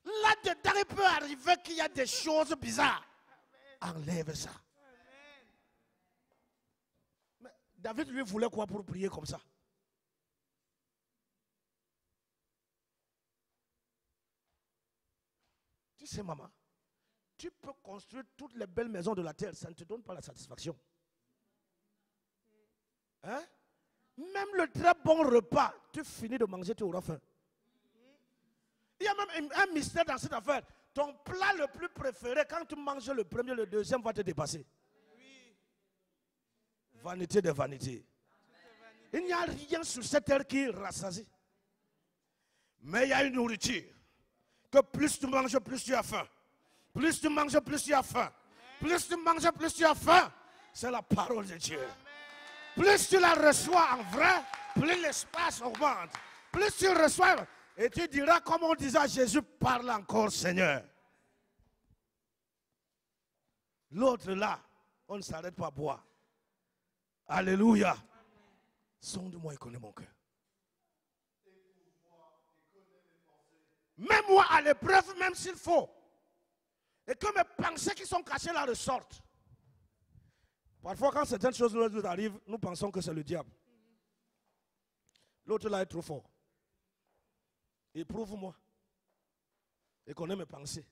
Là-dedans, il peut arriver qu'il y a des choses bizarres. Enlève ça. Mais David lui voulait quoi pour prier comme ça? Tu sais, maman, tu peux construire toutes les belles maisons de la terre, ça ne te donne pas la satisfaction. Hein? Même le très bon repas, tu finis de manger, tu auras faim. Il y a même un mystère dans cette affaire. Ton plat le plus préféré, quand tu manges le premier, le deuxième va te dépasser. Vanité de vanité. Il n'y a rien sur cette terre qui rassasie. Mais il y a une nourriture. Que plus tu manges, plus tu as faim. Plus tu manges, plus tu as faim. Plus tu manges, plus tu as faim. C'est la parole de Dieu. Plus tu la reçois en vrai, plus l'espace augmente. Plus tu reçois, et tu diras comme on disait à Jésus, parle encore Seigneur. L'autre là, on ne s'arrête pas à boire. Alléluia. Sonde-moi et connais mon cœur. Mets-moi à l'épreuve même s'il faut. Et que mes pensées qui sont cachées là ressortent. Parfois quand certaines choses nous arrivent, nous pensons que c'est le diable. L'autre là est trop fort. Éprouve-moi. Et connais mes pensées.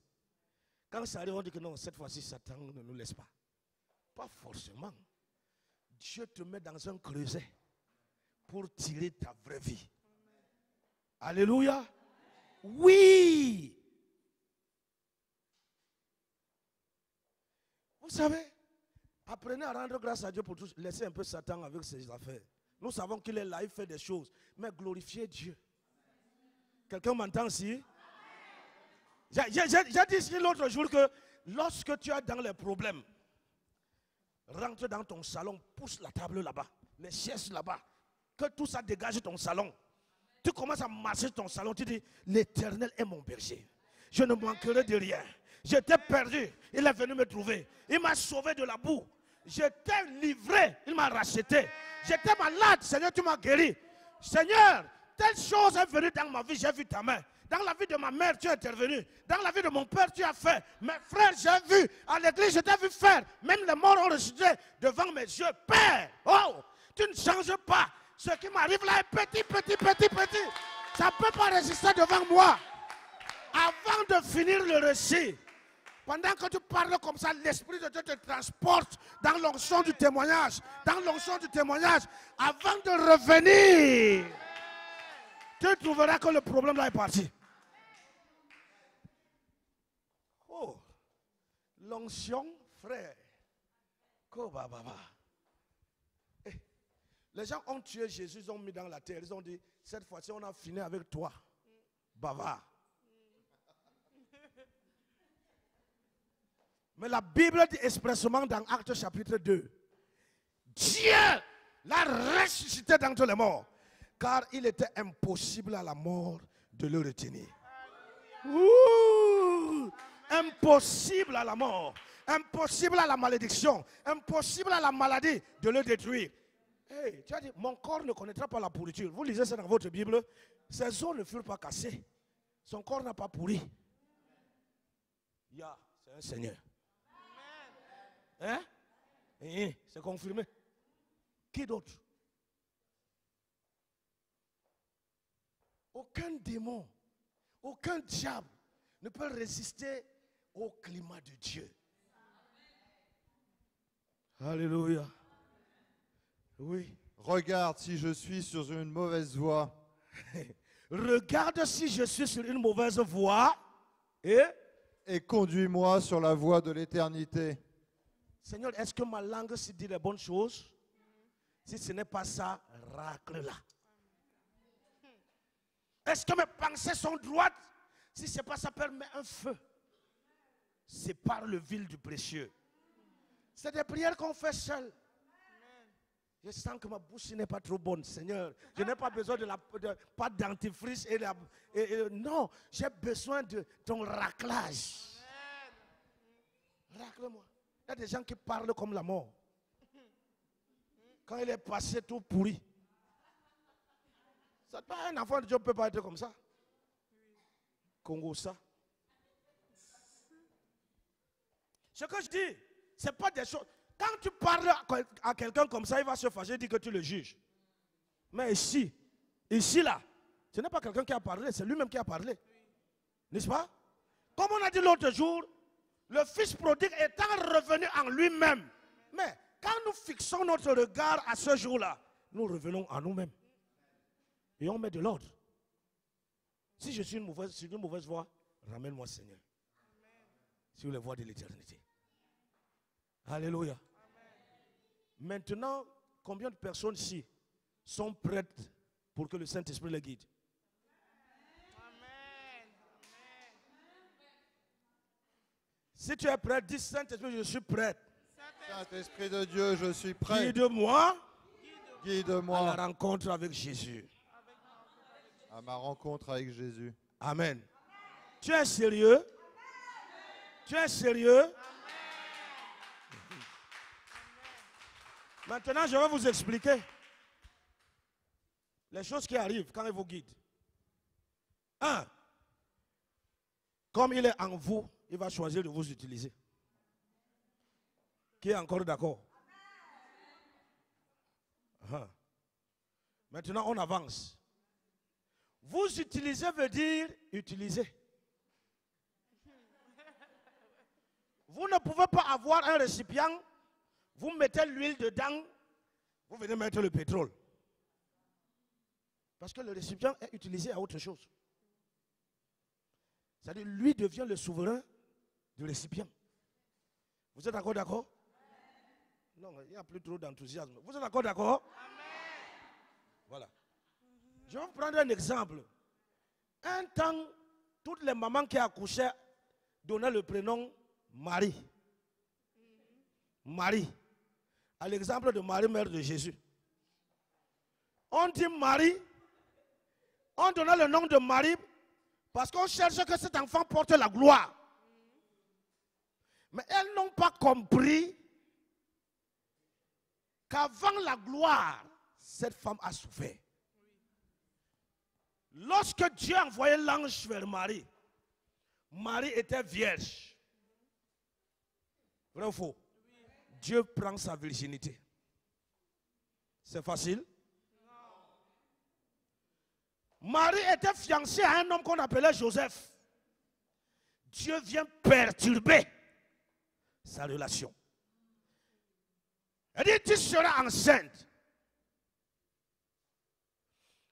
Quand ça arrive, on dit que non, cette fois-ci, Satan ne nous laisse pas. Pas forcément. Dieu te met dans un creuset pour tirer ta vraie vie. Alléluia. Oui. Vous savez, apprenez à rendre grâce à Dieu pour tout. Laissez un peu Satan avec ses affaires. Nous savons qu'il est là, il fait des choses. Mais glorifiez Dieu. Quelqu'un m'entend ici? J'ai dit ici l'autre jour que lorsque tu es dans les problèmes, rentre dans ton salon, pousse la table là-bas, les chaises là-bas, que tout ça dégage ton salon. Tu commences à marcher ton salon, tu dis, l'Éternel est mon berger. Je ne manquerai de rien. J'étais perdu, il est venu me trouver. Il m'a sauvé de la boue. J'étais livré, il m'a racheté. J'étais malade, Seigneur, tu m'as guéri. Seigneur, telle chose est venue dans ma vie, j'ai vu ta main. Dans la vie de ma mère, tu es intervenu. Dans la vie de mon père, tu as fait. Mes frères, j'ai vu. À l'église, je t'ai vu faire. Même les morts ont ressuscité devant mes yeux. Père, oh, tu ne changes pas. Ce qui m'arrive là est petit. Ça ne peut pas résister devant moi. Avant de finir le récit, pendant que tu parles comme ça, l'Esprit de Dieu te transporte dans l'onction du témoignage. Dans l'onction du témoignage. Avant de revenir, tu trouveras que le problème là est parti. Oh, l'onction, frère. Les gens ont tué Jésus, ils ont mis dans la terre. Ils ont dit, cette fois-ci, on a fini avec toi. Bavard. Mais la Bible dit expressément dans Actes chapitre 2, Dieu l'a ressuscité d'entre les morts. Car il était impossible à la mort de le retenir. Ouh, impossible à la mort, impossible à la malédiction, impossible à la maladie de le détruire. Hey, tu as dit, mon corps ne connaîtra pas la pourriture. Vous lisez ça dans votre Bible. Ses os ne furent pas cassés. Son corps n'a pas pourri. Yeah, c'est un Seigneur. Hein? C'est confirmé. Qui d'autre? Aucun démon, aucun diable ne peut résister au climat de Dieu. Alléluia. Oui. Regarde si je suis sur une mauvaise voie. Regarde si je suis sur une mauvaise voie et conduis-moi sur la voie de l'éternité. Seigneur, est-ce que ma langue se dit les bonnes choses? Si ce n'est pas ça, racle-la. Est-ce que mes pensées sont droites? Si ce n'est pas ça, Père, mets un feu. Sépare le vil du précieux. C'est des prières qu'on fait seul. Je sens que ma bouche n'est pas trop bonne, Seigneur. Je n'ai pas besoin de pas dentifrice. Non, j'ai besoin de ton raclage. Racle-moi. Il y a des gens qui parlent comme la mort. Quand il est passé tout pourri. Un enfant de Dieu ne peut pas être comme ça. Congo ça. Ce que je dis, ce n'est pas des choses. Quand tu parles à quelqu'un comme ça, il va se fâcher et dire que tu le juges. Mais ici là, ce n'est pas quelqu'un qui a parlé, c'est lui-même qui a parlé. N'est-ce pas? Comme on a dit l'autre jour, le fils prodigue étant revenu en lui-même. Mais quand nous fixons notre regard à ce jour-là, nous revenons à nous-mêmes. Et on met de l'ordre. Si je suis sur une mauvaise voie, ramène-moi, Seigneur. sur les voies de l'éternité. Alléluia. Maintenant, combien de personnes ici sont prêtes pour que le Saint-Esprit les guide? Si tu es prêt, dis Saint-Esprit, je suis prêt. Saint-Esprit de Dieu, je suis prêt. Guide-moi Guide-moi à la rencontre avec Jésus. à ma rencontre avec Jésus. Amen. Tu es sérieux? Tu es sérieux? Maintenant, je vais vous expliquer les choses qui arrivent quand il vous guide. 1. Comme il est en vous, il va choisir de vous utiliser. Qui est encore d'accord? Maintenant, on avance. Vous utiliser veut dire utiliser. Vous ne pouvez pas avoir un récipient, vous mettez l'huile dedans, vous venez mettre le pétrole. Parce que le récipient est utilisé à autre chose. C'est-à-dire, lui devient le souverain du récipient. Vous êtes encore d'accord? Non, il n'y a plus trop d'enthousiasme. Vous êtes encore d'accord? Voilà. Je vais vous prendre un exemple. Un temps, toutes les mamans qui accouchaient donnaient le prénom Marie. Marie. À l'exemple de Marie, mère de Jésus. On dit Marie, on donnait le nom de Marie parce qu'on cherche que cet enfant porte la gloire. Mais elles n'ont pas compris qu'avant la gloire, cette femme a souffert. Lorsque Dieu a envoyé l'ange vers Marie, Marie était vierge. Vrai ou faux? Dieu prend sa virginité. C'est facile? Marie était fiancée à un homme qu'on appelait Joseph. Dieu vient perturber sa relation. Elle dit, tu seras enceinte.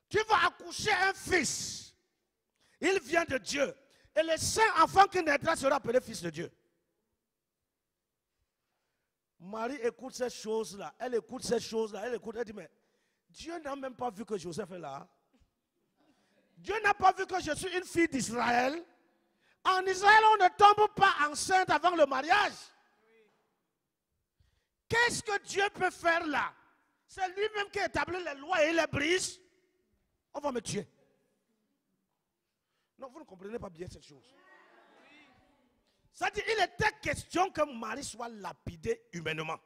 Tu vas accoucher un fils. Il vient de Dieu. Et le saint enfant qui naîtra sera appelé fils de Dieu. Marie écoute ces choses-là. Elle écoute ces choses-là. Elle écoute. Elle dit, mais Dieu n'a même pas vu que Joseph est là. Dieu n'a pas vu que je suis une fille d'Israël. En Israël, on ne tombe pas enceinte avant le mariage. Qu'est-ce que Dieu peut faire là? C'est lui-même qui établit les lois et il les brise. On va me tuer. Non, vous ne comprenez pas bien cette chose. C'est-à-dire, il était question que Marie soit lapidée humainement.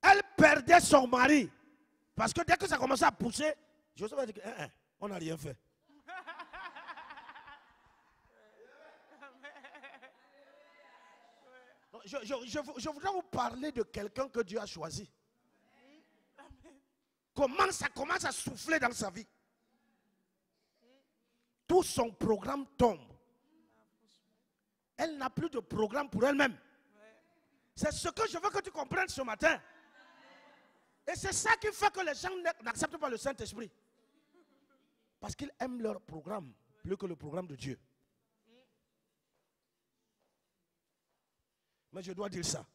Elle perdait son mari. Parce que dès que ça commençait à pousser, Joseph a dit on n'a rien fait. Je voudrais vous parler de quelqu'un que Dieu a choisi. Comment ça commence à souffler dans sa vie. Tout son programme tombe. Elle n'a plus de programme pour elle-même. C'est ce que je veux que tu comprennes ce matin. Et c'est ça qui fait que les gens n'acceptent pas le Saint-Esprit. Parce qu'ils aiment leur programme plus que le programme de Dieu. Mais je dois dire ça.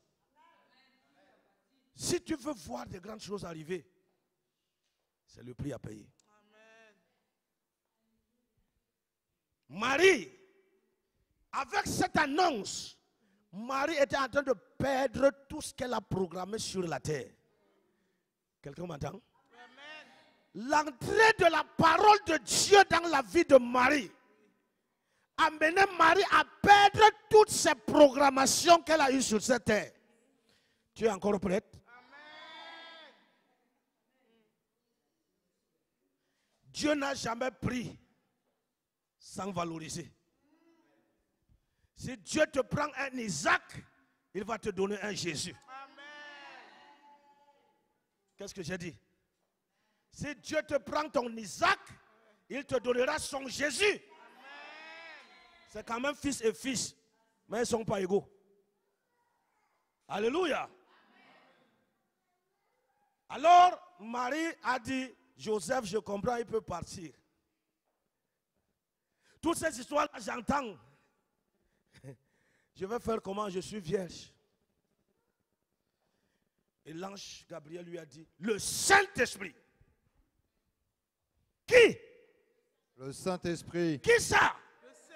Si tu veux voir des grandes choses arriver, c'est le prix à payer. Marie, avec cette annonce, Marie était en train de perdre tout ce qu'elle a programmé sur la terre. Quelqu'un m'entend? L'entrée de la parole de Dieu dans la vie de Marie a mené Marie à perdre toutes ses programmations qu'elle a eues sur cette terre. Tu es encore prête? Dieu n'a jamais pris sans valoriser. Si Dieu te prend un Isaac, il va te donner un Jésus. Qu'est-ce que j'ai dit? Si Dieu te prend ton Isaac, il te donnera son Jésus. C'est quand même fils et fils, mais ils ne sont pas égaux. Alléluia. Alors, Marie a dit, Joseph, je comprends, il peut partir. Toutes ces histoires-là, j'entends. Je vais faire comment? Je suis vierge. Et l'ange Gabriel lui a dit, le Saint-Esprit. Qui? Le Saint-Esprit. Qui ça?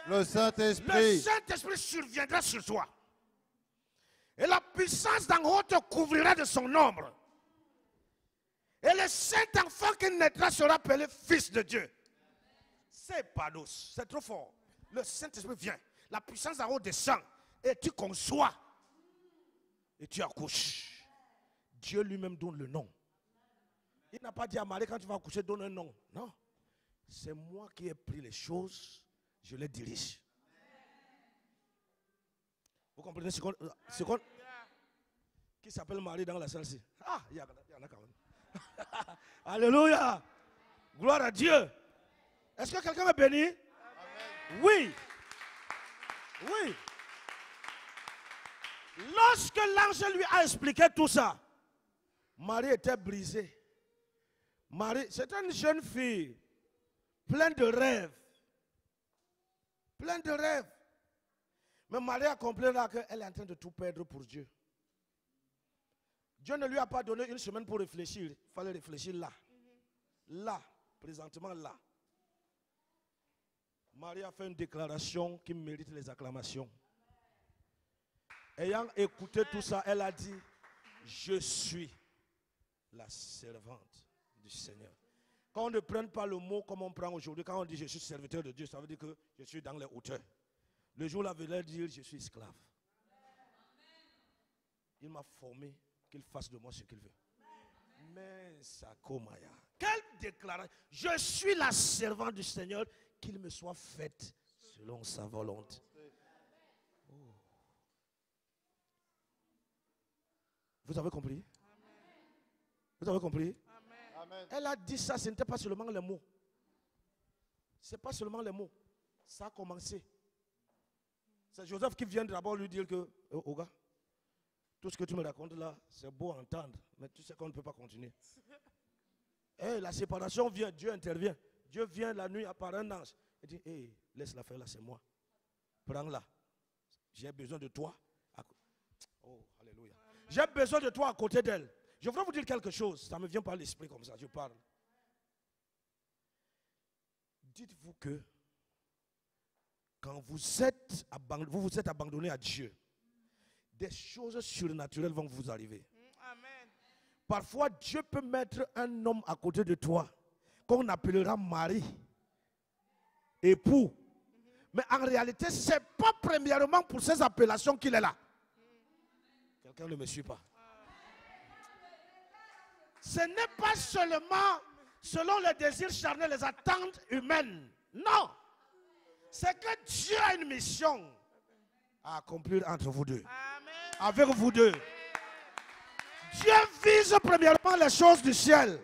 Le Saint-Esprit. Le Saint-Esprit surviendra sur toi. Et la puissance d'en haut te couvrira de son ombre. Et le Saint-Enfant qui naîtra sera appelé Fils de Dieu. C'est pas douce, c'est trop fort. Le Saint-Esprit vient, la puissance d'en haut descend, et tu conçois, et tu accouches. Dieu lui-même donne le nom. Il n'a pas dit à Marie, quand tu vas accoucher, donne un nom. Non, c'est moi qui ai pris les choses, je les dirige. Vous comprenez ce qu'on... Qui s'appelle Marie dans la salle-ci? Ah, il y en a quand même. Alléluia. Gloire à Dieu. Est-ce que quelqu'un est béni? Amen. Oui. Oui. Lorsque l'ange lui a expliqué tout ça, Marie était brisée. Marie, c'était une jeune fille, pleine de rêves. Pleine de rêves. Mais Marie a compris là qu'elle est en train de tout perdre pour Dieu. Dieu ne lui a pas donné une semaine pour réfléchir. Il fallait réfléchir là. Là, présentement là. Marie a fait une déclaration qui mérite les acclamations. Ayant écouté tout ça, elle a dit, je suis la servante du Seigneur. Quand on ne prend pas le mot comme on prend aujourd'hui, quand on dit je suis serviteur de Dieu, ça veut dire que je suis dans les hauteurs. Le jour où la veut dire je suis esclave. Il m'a formé qu'il fasse de moi ce qu'il veut. Mais ça komaya. Quelle déclaration! Je suis la servante du Seigneur, qu'il me soit fait selon sa volonté. Oh. Vous avez compris? Vous avez compris? Amen. Elle a dit ça, ce n'était pas seulement les mots. Ce n'est pas seulement les mots. Ça a commencé. C'est Joseph qui vient d'abord lui dire que, oh gars, tout ce que tu me racontes là, c'est beau à entendre, mais tu sais qu'on ne peut pas continuer. Et la séparation vient, Dieu intervient. Dieu vient la nuit, apparaît un ange. Il dit, hey, laisse-la faire là, c'est moi. Prends-la. J'ai besoin de toi. Oh, alléluia. J'ai besoin de toi à côté d'elle. Je voudrais vous dire quelque chose. Ça ne me vient pas à l'esprit comme ça, je parle. Dites-vous que quand vous vous êtes abandonné à Dieu, des choses surnaturelles vont vous arriver. Amen. Parfois, Dieu peut mettre un homme à côté de toi, qu'on appellera mari, époux. Mais en réalité, ce n'est pas premièrement pour ces appellations qu'il est là. Quelqu'un ne me suit pas. Ce n'est pas seulement selon les désirs charnels, les attentes humaines. Non. C'est que Dieu a une mission à accomplir entre vous deux. Amen. Avec vous deux. Dieu vise premièrement les choses du ciel.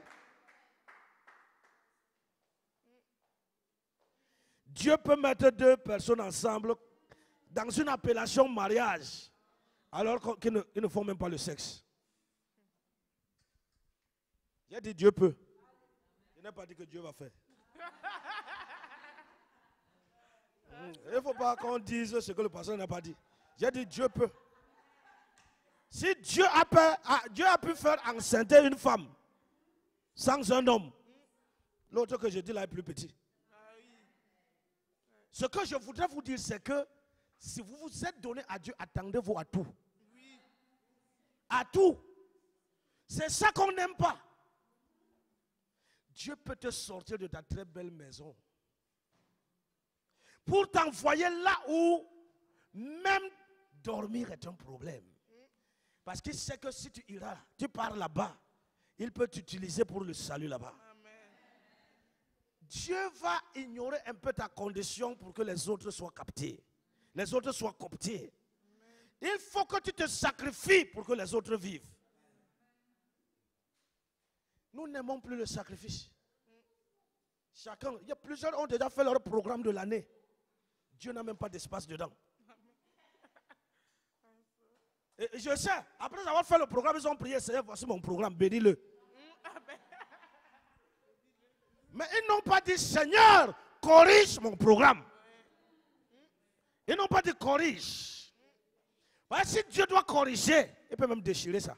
Dieu peut mettre deux personnes ensemble dans une appellation mariage, alors qu'ils ne font même pas le sexe. J'ai dit Dieu peut. Je n'ai pas dit que Dieu va faire. Il ne faut pas qu'on dise ce que le pasteur n'a pas dit. J'ai dit Dieu peut. Si Dieu a pu faire enceinter une femme sans un homme, l'autre que je dis là est plus petit. Ce que je voudrais vous dire, c'est que si vous vous êtes donné à Dieu, attendez-vous à tout. À tout. C'est ça qu'on n'aime pas. Dieu peut te sortir de ta très belle maison pour t'envoyer là où même dormir est un problème. Parce qu'il sait que si tu iras, tu pars là-bas, il peut t'utiliser pour le salut là-bas. Dieu va ignorer un peu ta condition pour que les autres soient captés. Les autres soient cooptés. Il faut que tu te sacrifies pour que les autres vivent. Nous n'aimons plus le sacrifice. Chacun, il y a plusieurs ont déjà fait leur programme de l'année. Dieu n'a même pas d'espace dedans. Et je sais, après avoir fait le programme, ils ont prié, Seigneur, voici mon programme, bénis-le. Mais ils n'ont pas dit, Seigneur, corrige mon programme. Et non pas de corrige. Parce que si Dieu doit corriger, il peut même déchirer ça.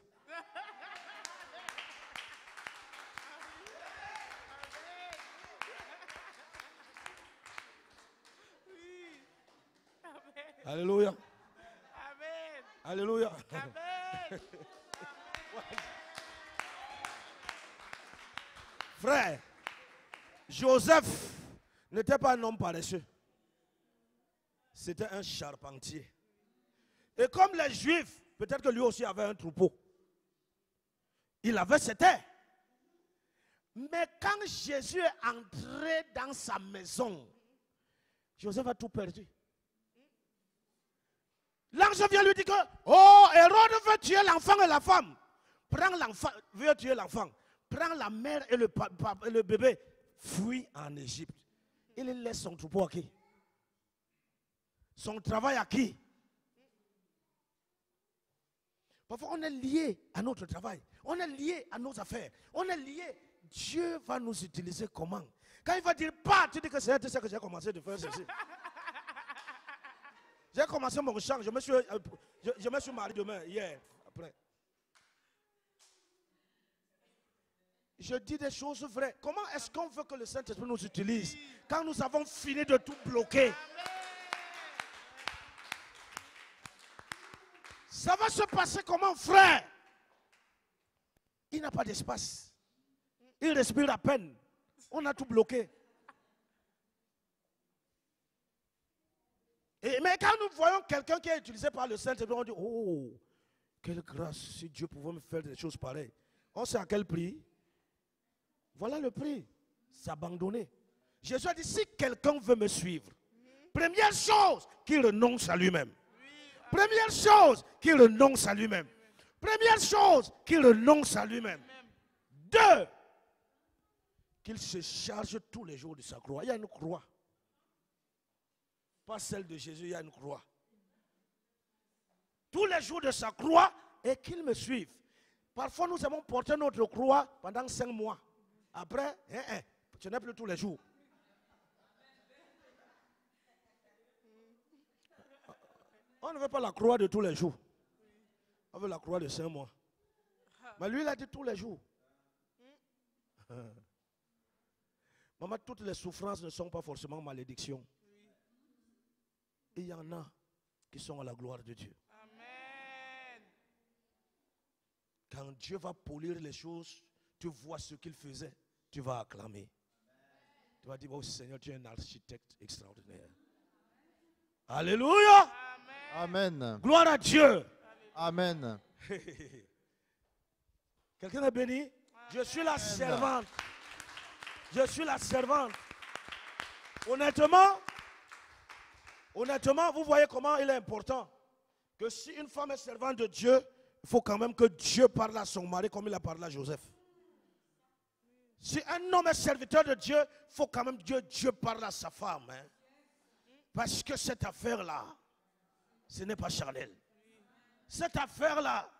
Alléluia. Amen. Alléluia. Amen. Frère, Joseph n'était pas un homme paresseux. C'était un charpentier. Et comme les Juifs, peut-être que lui aussi avait un troupeau. Il avait ses terres. Mais quand Jésus est entré dans sa maison, Joseph a tout perdu. L'ange vient lui dire que, oh, Hérode veut tuer l'enfant et la femme. Prends l'enfant, veut tuer l'enfant. Prends la mère et le bébé. Fuit en Égypte. Il laisse son troupeau à qui? Son travail à qui? Parfois on est lié à notre travail. On est lié à nos affaires. On est lié. Dieu va nous utiliser comment? Quand il va dire pas, tu dis que c'est ça que j'ai commencé de faire ceci. J'ai commencé mon chant, je me suis marié demain, hier, après. Je dis des choses vraies. Comment est-ce qu'on veut que le Saint-Esprit nous utilise quand nous avons fini de tout bloquer? Ça va se passer comment, frère? Il n'a pas d'espace. Il respire à peine. On a tout bloqué. Mais quand nous voyons quelqu'un qui est utilisé par le Saint-Esprit, on dit, oh, quelle grâce, si Dieu pouvait me faire des choses pareilles. On sait à quel prix? Voilà le prix. S'abandonner. Jésus a dit, si quelqu'un veut me suivre, première chose, qu'il renonce à lui-même. Première chose, qu'il renonce à lui-même. Première chose, qu'il renonce à lui-même. Deux, qu'il se charge tous les jours de sa croix. Il y a une croix. Pas celle de Jésus, il y a une croix. Tous les jours de sa croix et qu'il me suive. Parfois, nous avons porté notre croix pendant 5 mois. Après, ce n'est plus tous les jours. On ne veut pas la croix de tous les jours. On veut la croix de 5 mois. Mais lui, il a dit tous les jours. Maman, toutes les souffrances ne sont pas forcément malédictions. Et il y en a qui sont à la gloire de Dieu. Amen. Quand Dieu va polir les choses, tu vois ce qu'il faisait, tu vas acclamer. Tu vas dire, oh Seigneur, tu es un architecte extraordinaire. Alléluia. Amen. Gloire à Dieu. Amen. Quelqu'un est béni? Je suis la servante. Je suis la servante. Honnêtement, vous voyez comment il est important que si une femme est servante de Dieu, il faut quand même que Dieu parle à son mari comme il a parlé à Joseph. Si un homme est serviteur de Dieu, il faut quand même que Dieu parle à sa femme. Hein. Parce que cette affaire-là, ce n'est pas charnel. Cette affaire-là,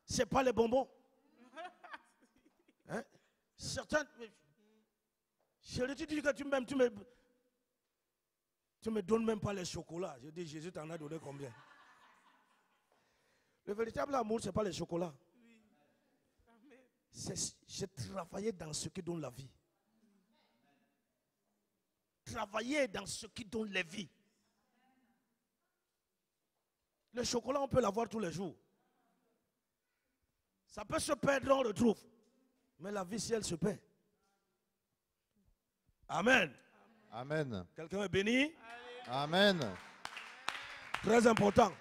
ce n'est pas les bonbons. Hein? Certains, chérie, tu dis que tu m'aimes, tu me donnes même pas les chocolats. Je dis, Jésus t'en a donné combien? Le véritable amour, ce n'est pas les chocolats. J'ai travaillé dans ce qui donne la vie. Travailler dans ce qui donne la vie. Le chocolat, on peut l'avoir tous les jours. Ça peut se perdre, on retrouve. Mais la vie, si elle se perd. Amen. Amen. Quelqu'un est béni? Amen. Très important.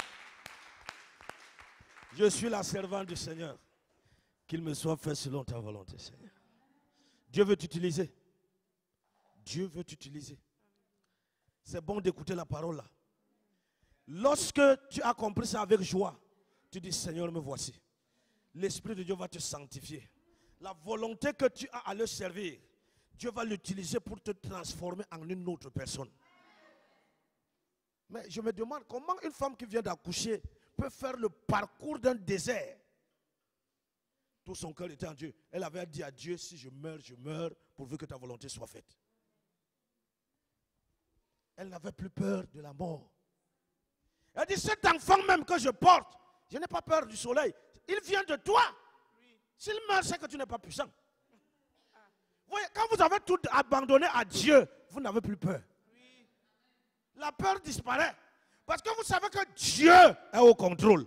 Je suis la servante du Seigneur. Qu'il me soit fait selon ta volonté, Seigneur. Dieu veut t'utiliser. Dieu veut t'utiliser. C'est bon d'écouter la parole là. Lorsque tu as compris ça avec joie, tu dis, Seigneur, me voici. L'Esprit de Dieu va te sanctifier. La volonté que tu as à le servir, Dieu va l'utiliser pour te transformer en une autre personne. Mais je me demande comment une femme qui vient d'accoucher peut faire le parcours d'un désert. Tout son cœur était en Dieu. Elle avait dit à Dieu, si je meurs pourvu que ta volonté soit faite. Elle n'avait plus peur de la mort. Elle dit, cet enfant même que je porte, je n'ai pas peur du soleil. Il vient de toi. S'il meurt, c'est que tu n'es pas puissant. Vous voyez, quand vous avez tout abandonné à Dieu, vous n'avez plus peur. La peur disparaît. Parce que vous savez que Dieu est au contrôle.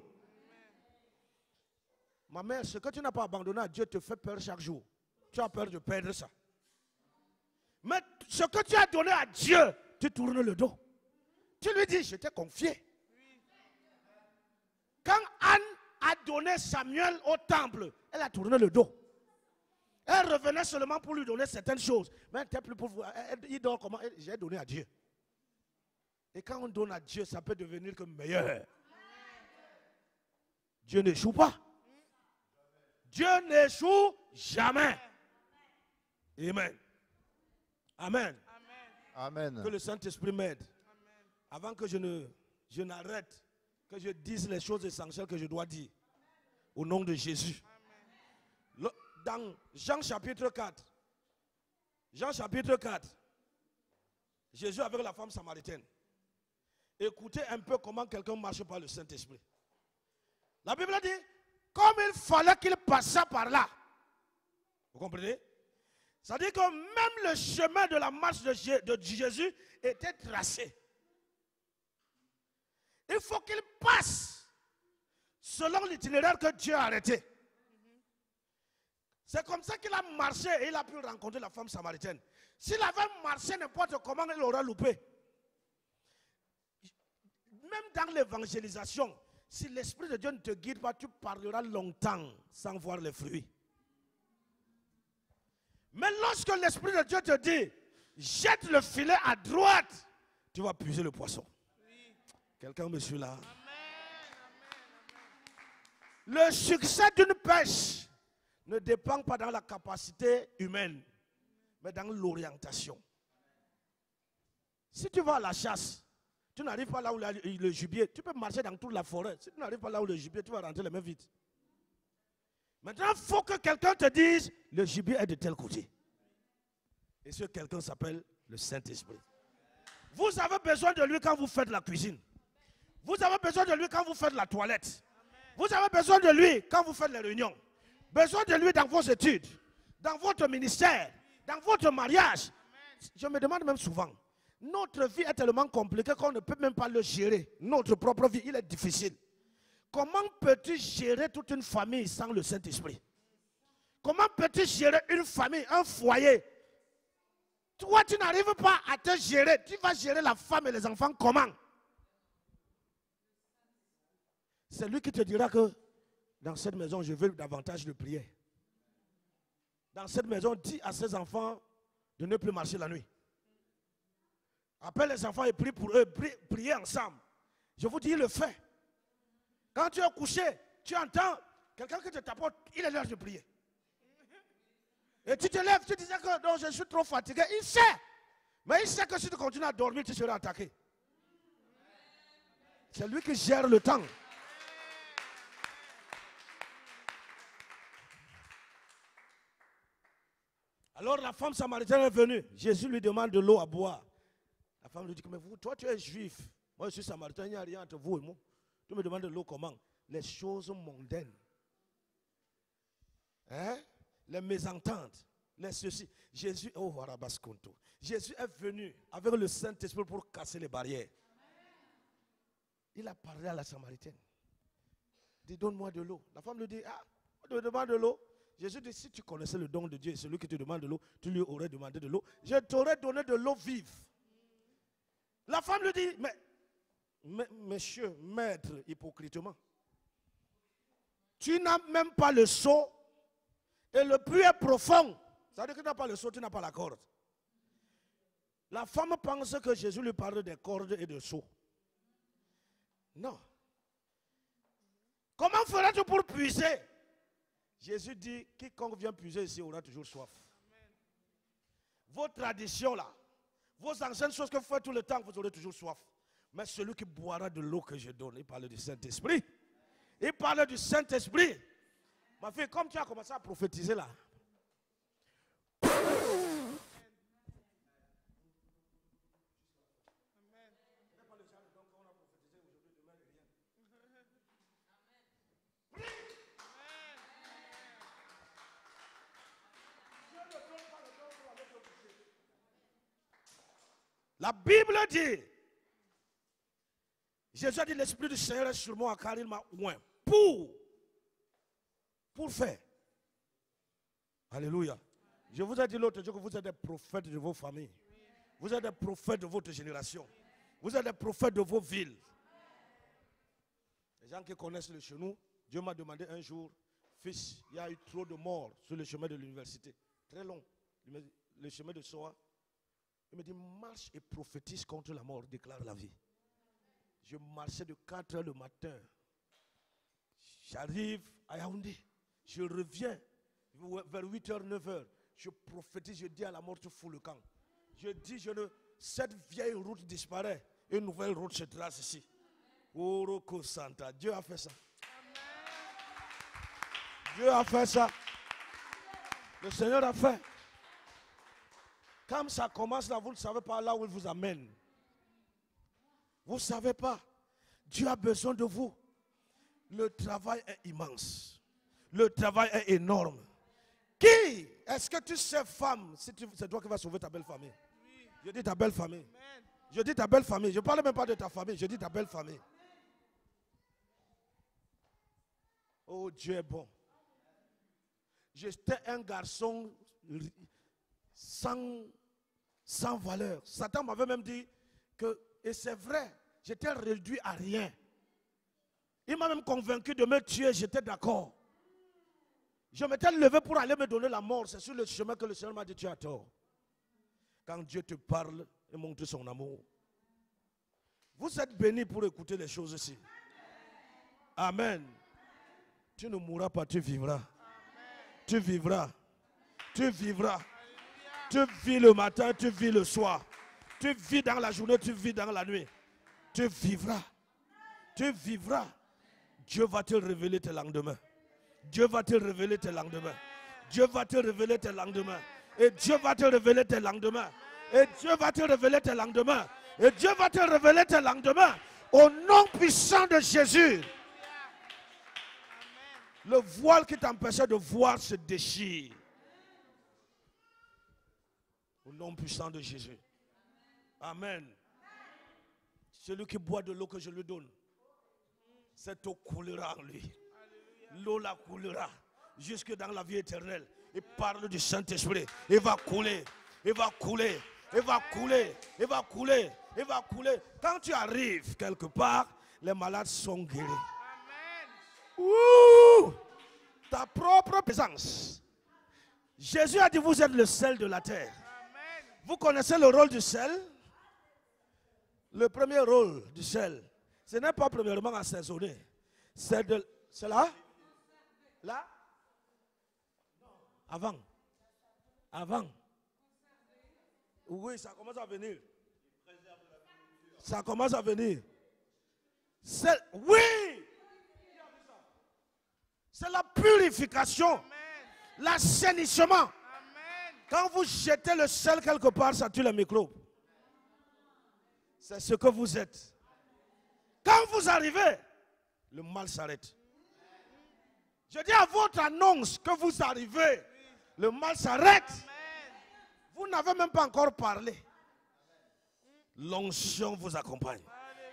Ma mère, ce que tu n'as pas abandonné à Dieu te fait peur chaque jour. Tu as peur de perdre ça. Mais ce que tu as donné à Dieu, tu tournes le dos. Tu lui dis, je t'ai confié. Quand Anne a donné Samuel au temple, elle a tourné le dos. Elle revenait seulement pour lui donner certaines choses. Mais elle n'était plus pour vous. Il donne comment? J'ai donné à Dieu. Et quand on donne à Dieu, ça peut devenir que meilleur. Dieu n'échoue pas. Dieu n'échoue jamais. Amen. Amen. Amen. Que le Saint-Esprit m'aide. Avant que je n'arrête, que je dise les choses essentielles que je dois dire. Au nom de Jésus. Dans Jean chapitre 4. Jean chapitre 4. Jésus avec la femme samaritaine. Écoutez un peu comment quelqu'un marche par le Saint-Esprit. La Bible dit, comme il fallait qu'il passât par là. Vous comprenez? Ça dit que même le chemin de la marche de Jésus était tracé. Il faut qu'il passe selon l'itinéraire que Dieu a arrêté. C'est comme ça qu'il a marché et il a pu rencontrer la femme samaritaine. S'il avait marché n'importe comment, il aurait loupé. Même dans l'évangélisation, si l'Esprit de Dieu ne te guide pas, tu parleras longtemps sans voir les fruits. Mais lorsque l'Esprit de Dieu te dit, jette le filet à droite, tu vas puiser le poisson. Oui. Quelqu'un me suit là? Amen. Le succès d'une pêche ne dépend pas dans la capacité humaine, mais dans l'orientation. Si tu vas à la chasse, tu n'arrives pas là où le gibier, tu peux marcher dans toute la forêt. Si tu n'arrives pas là où le gibier, tu vas rentrer les mains vides. Maintenant, il faut que quelqu'un te dise, le gibier est de tel côté. Et ce quelqu'un s'appelle le Saint-Esprit. Vous avez besoin de lui quand vous faites la cuisine. Vous avez besoin de lui quand vous faites la toilette. Vous avez besoin de lui quand vous faites les réunions. Besoin de lui dans vos études, dans votre ministère, dans votre mariage. Je me demande même souvent, notre vie est tellement compliquée qu'on ne peut même pas le gérer. Notre propre vie, il est difficile. Comment peux-tu gérer toute une famille sans le Saint-Esprit? Comment peux-tu gérer une famille, un foyer? Toi, tu n'arrives pas à te gérer. Tu vas gérer la femme et les enfants comment? C'est lui qui te dira que dans cette maison, je veux davantage de prière. Dans cette maison, dis à ses enfants de ne plus marcher la nuit. Appelle les enfants et prie pour eux, priez ensemble. Je vous dis, il le fait. Quand tu es couché, tu entends quelqu'un qui te tapote, il est l'heure de prier. Et tu te lèves, tu disais que non, je suis trop fatigué. Il sait. Mais il sait que si tu continues à dormir, tu seras attaqué. C'est lui qui gère le temps. Alors la femme samaritaine est venue. Jésus lui demande de l'eau à boire. La femme lui dit, mais vous, toi tu es juif. Moi je suis samaritain, il n'y a rien entre vous et moi. Tu me demandes de l'eau comment? Les choses mondaines. Hein? Les mésententes. Les ceci. Jésus, oh Warabaskonto. Jésus est venu avec le Saint-Esprit pour casser les barrières. Il a parlé à la samaritaine. Il dit, donne-moi de l'eau. La femme lui dit, ah, on te demande de l'eau. Jésus dit, si tu connaissais le don de Dieu et celui qui te demande de l'eau, tu lui aurais demandé de l'eau. Je t'aurais donné de l'eau vive. La femme lui dit, mais monsieur, maître, hypocritement, tu n'as même pas le seau et le puits est profond. Ça veut dire que tu n'as pas le seau, tu n'as pas la corde. La femme pense que Jésus lui parle des cordes et des seaux. Non. Comment feras-tu pour puiser? Jésus dit, quiconque vient puiser ici aura toujours soif. Amen. Vos traditions là, vos anciennes choses que vous faites tout le temps, vous aurez toujours soif. Mais celui qui boira de l'eau que je donne, il parle du Saint-Esprit. Il parle du Saint-Esprit. Ma fille, comme tu as commencé à prophétiser là. La Bible dit, Jésus a dit, l'Esprit du Seigneur est sur moi car il m'a oint pour faire. Alléluia. Je vous ai dit l'autre jour que vous êtes des prophètes de vos familles. Vous êtes des prophètes de votre génération. Vous êtes des prophètes de vos villes. Les gens qui connaissent le chemin, Dieu m'a demandé un jour, fils, il y a eu trop de morts sur le chemin de l'université. Très long. Le chemin de Soa. Il me dit, marche et prophétise contre la mort, déclare la vie. Je marchais de 4 heures le matin. J'arrive à Yaoundé. Je reviens vers 8 h, 9 h. Je prophétise, je dis à la mort, tu fous le camp. Je dis, cette vieille route disparaît. Une nouvelle route se trace ici. Oroko Santa. Dieu a fait ça. Dieu a fait ça. Le Seigneur a fait. Quand ça commence là, vous ne savez pas là où il vous amène. Vous ne savez pas. Dieu a besoin de vous. Le travail est immense. Le travail est énorme. Qui? Est-ce que tu sais, femme, c'est toi qui vas sauver ta belle famille? Oui. Je dis ta belle famille. Amen. Je dis ta belle famille. Je ne parle même pas de ta famille. Je dis ta belle famille. Oh, Dieu est bon. J'étais un garçon sans valeur. Satan m'avait même dit que, et c'est vrai, j'étais réduit à rien. Il m'a même convaincu de me tuer, j'étais d'accord. Je m'étais levé pour aller me donner la mort. C'est sur le chemin que le Seigneur m'a dit, tu as tort. Quand Dieu te parle et montre son amour. Vous êtes bénis pour écouter les choses ici. Amen. Tu ne mourras pas, tu vivras. Tu vivras. Tu vivras. Tu vis le matin, tu vis le soir. Tu vis dans la journée, tu vis dans la nuit. Tu vivras. Tu vivras. Dieu va te révéler tes lendemains. Dieu va te révéler tes lendemains. Dieu va te révéler tes lendemains. Et Dieu va te révéler tes lendemains. Et Dieu va te révéler tes lendemains. Et Dieu va te révéler tes lendemains. Au nom puissant de Jésus. Le voile qui t'empêchait de voir se déchire. Au nom puissant de Jésus. Amen. Celui qui boit de l'eau que je lui donne, cette eau coulera en lui. L'eau la coulera jusque dans la vie éternelle. Il parle du Saint-Esprit. Il va couler. Il va couler. Il va couler. Il va couler. Il va couler. Quand tu arrives quelque part, les malades sont guéris. Ouh! Ta propre présence. Jésus a dit, vous êtes le sel de la terre. Vous connaissez le rôle du sel? Le premier rôle du sel, ce n'est pas premièrement assaisonner. C'est là? Là? Avant. Avant. Oui, ça commence à venir. Ça commence à venir. Oui! C'est la purification. L'assainissement. Quand vous jetez le sel quelque part, ça tue les microbes. C'est ce que vous êtes. Quand vous arrivez, le mal s'arrête. Je dis à votre annonce que vous arrivez, le mal s'arrête. Vous n'avez même pas encore parlé. L'onction vous accompagne.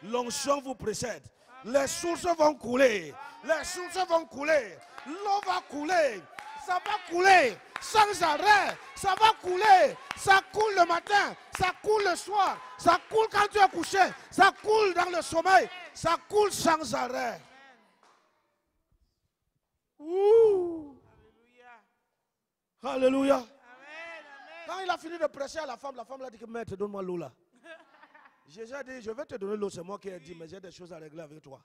L'onction vous précède. Les sources vont couler. Les sources vont couler. L'eau va couler. Ça va couler sans arrêt. Ça va couler. Ça coule le matin. Ça coule le soir. Ça coule quand tu es couché. Ça coule dans le sommeil. Ça coule sans arrêt. Ouh. Alléluia. Alléluia. Quand il a fini de prêcher à la femme lui a dit que maître, donne-moi l'eau là. Jésus a dit, je vais te donner l'eau, c'est moi qui ai dit, mais j'ai des choses à régler avec toi.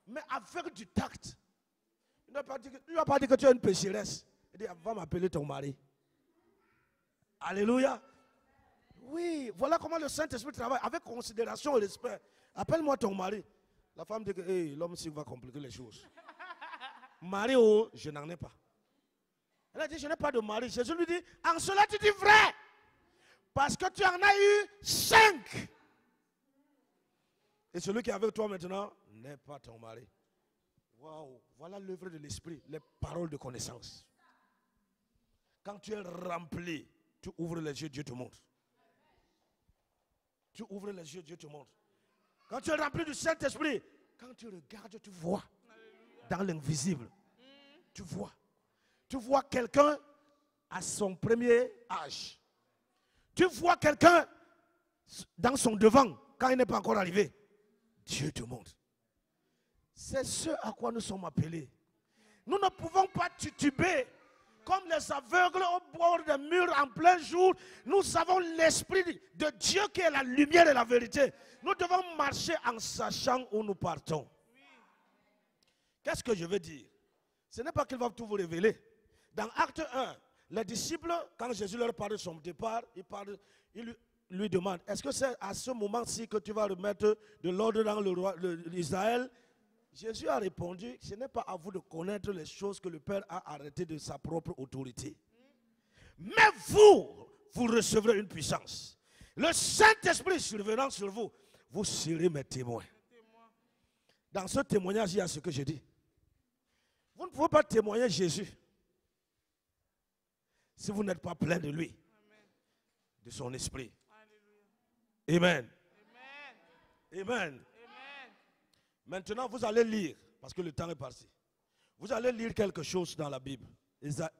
Mais avec du tact. Il ne va pas dire que tu es une pécheresse. Il dit, va m'appeler ton mari. Alléluia. Oui, voilà comment le Saint-Esprit travaille, avec considération et respect. Appelle-moi ton mari. La femme dit que hey, l'homme s'il va compliquer les choses. Mari, oh, je n'en ai pas. Elle a dit, je n'ai pas de mari. Jésus lui dit, en cela tu dis vrai. Parce que tu en as eu 5. Et celui qui est avec toi maintenant n'est pas ton mari. Waouh, voilà l'œuvre de l'esprit, les paroles de connaissance. Quand tu es rempli, tu ouvres les yeux, Dieu te montre. Tu ouvres les yeux, Dieu te montre. Quand tu es rempli du Saint-Esprit, quand tu regardes, tu vois. Dans l'invisible. Tu vois. Tu vois quelqu'un à son premier âge. Tu vois quelqu'un dans son devant quand il n'est pas encore arrivé. Dieu te montre. C'est ce à quoi nous sommes appelés. Nous ne pouvons pas tituber comme les aveugles au bord des murs en plein jour. Nous avons l'Esprit de Dieu qui est la lumière et la vérité. Nous devons marcher en sachant où nous partons. Qu'est-ce que je veux dire? Ce n'est pas qu'il va tout vous révéler. Dans Acte 1, les disciples, quand Jésus leur parle de son départ, il lui demande, est-ce que c'est à ce moment-ci que tu vas remettre de l'ordre dans l'Israël? Jésus a répondu, ce n'est pas à vous de connaître les choses que le Père a arrêtées de sa propre autorité. Mais vous recevrez une puissance. Le Saint-Esprit survenant sur vous, vous serez mes témoins. Dans ce témoignage, il y a ce que je dis. Vous ne pouvez pas témoigner Jésus si vous n'êtes pas plein de lui, de son esprit. Amen. Amen. Maintenant, vous allez lire, parce que le temps est parti. Vous allez lire quelque chose dans la Bible.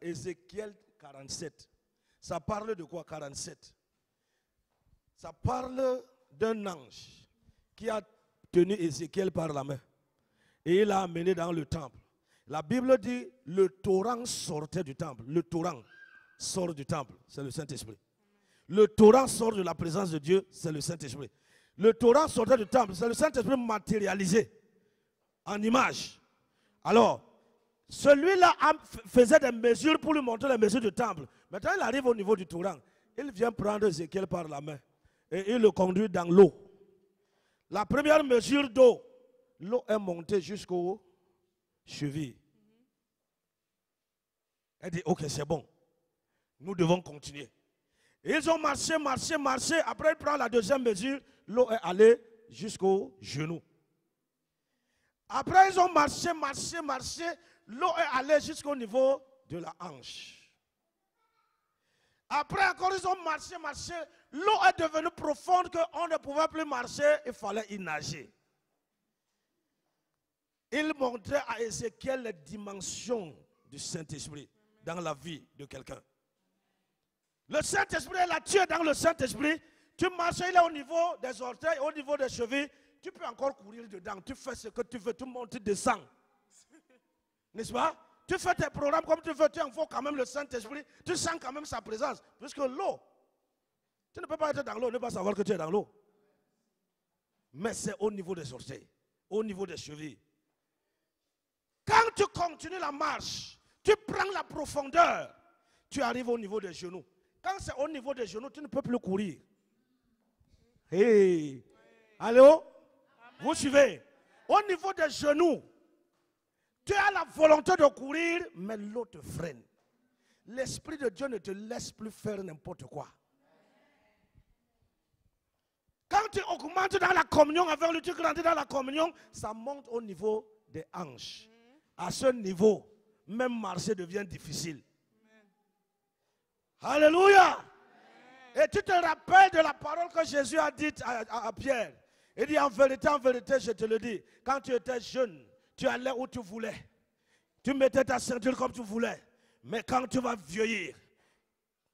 Ézéchiel 47. Ça parle de quoi 47? Ça parle d'un ange qui a tenu Ézéchiel par la main. Et il l'a amené dans le temple. La Bible dit, le torrent sortait du temple. Le torrent sort du temple, c'est le Saint-Esprit. Le torrent sort de la présence de Dieu, c'est le Saint-Esprit. Le torrent sortait du temple, c'est le Saint-Esprit matérialisé en image. Alors, celui-là faisait des mesures pour lui montrer les mesures du temple. Maintenant, il arrive au niveau du torrent. Il vient prendre Ézéchiel par la main et il le conduit dans l'eau. La première mesure d'eau, l'eau est montée jusqu'aux chevilles. Elle dit, ok, c'est bon. Nous devons continuer. Et ils ont marché. Après, il prend la deuxième mesure. L'eau est allée jusqu'aux genoux. Après, ils ont marché. L'eau est allée jusqu'au niveau de la hanche. Après, encore, ils ont marché. L'eau est devenue profonde qu'on ne pouvait plus marcher. Il fallait y nager. Il montrait à Ézéchiel les dimensions du Saint-Esprit dans la vie de quelqu'un. Le Saint-Esprit est là, tu es dans le Saint-Esprit, tu marches, il est au niveau des orteils, au niveau des chevilles, tu peux encore courir dedans, tu fais ce que tu veux, tu montes, tu descends. N'est-ce pas? Tu fais tes programmes comme tu veux, tu envoies quand même le Saint-Esprit, tu sens quand même sa présence, puisque l'eau, tu ne peux pas être dans l'eau, ne pas savoir que tu es dans l'eau. Mais c'est au niveau des orteils, au niveau des chevilles. Quand tu continues la marche, tu prends la profondeur, tu arrives au niveau des genoux. Quand c'est au niveau des genoux, tu ne peux plus courir. Hey! Allô? Vous suivez? Au niveau des genoux, tu as la volonté de courir, mais l'eau te freine. L'Esprit de Dieu ne te laisse plus faire n'importe quoi. Quand tu augmentes dans la communion avec lui, tu grandis dans la communion, ça monte au niveau des hanches. À ce niveau, même marcher devient difficile. Alléluia. Et tu te rappelles de la parole que Jésus a dite à Pierre. Il dit en vérité, je te le dis, quand tu étais jeune, tu allais où tu voulais. Tu mettais ta ceinture comme tu voulais. Mais quand tu vas vieillir,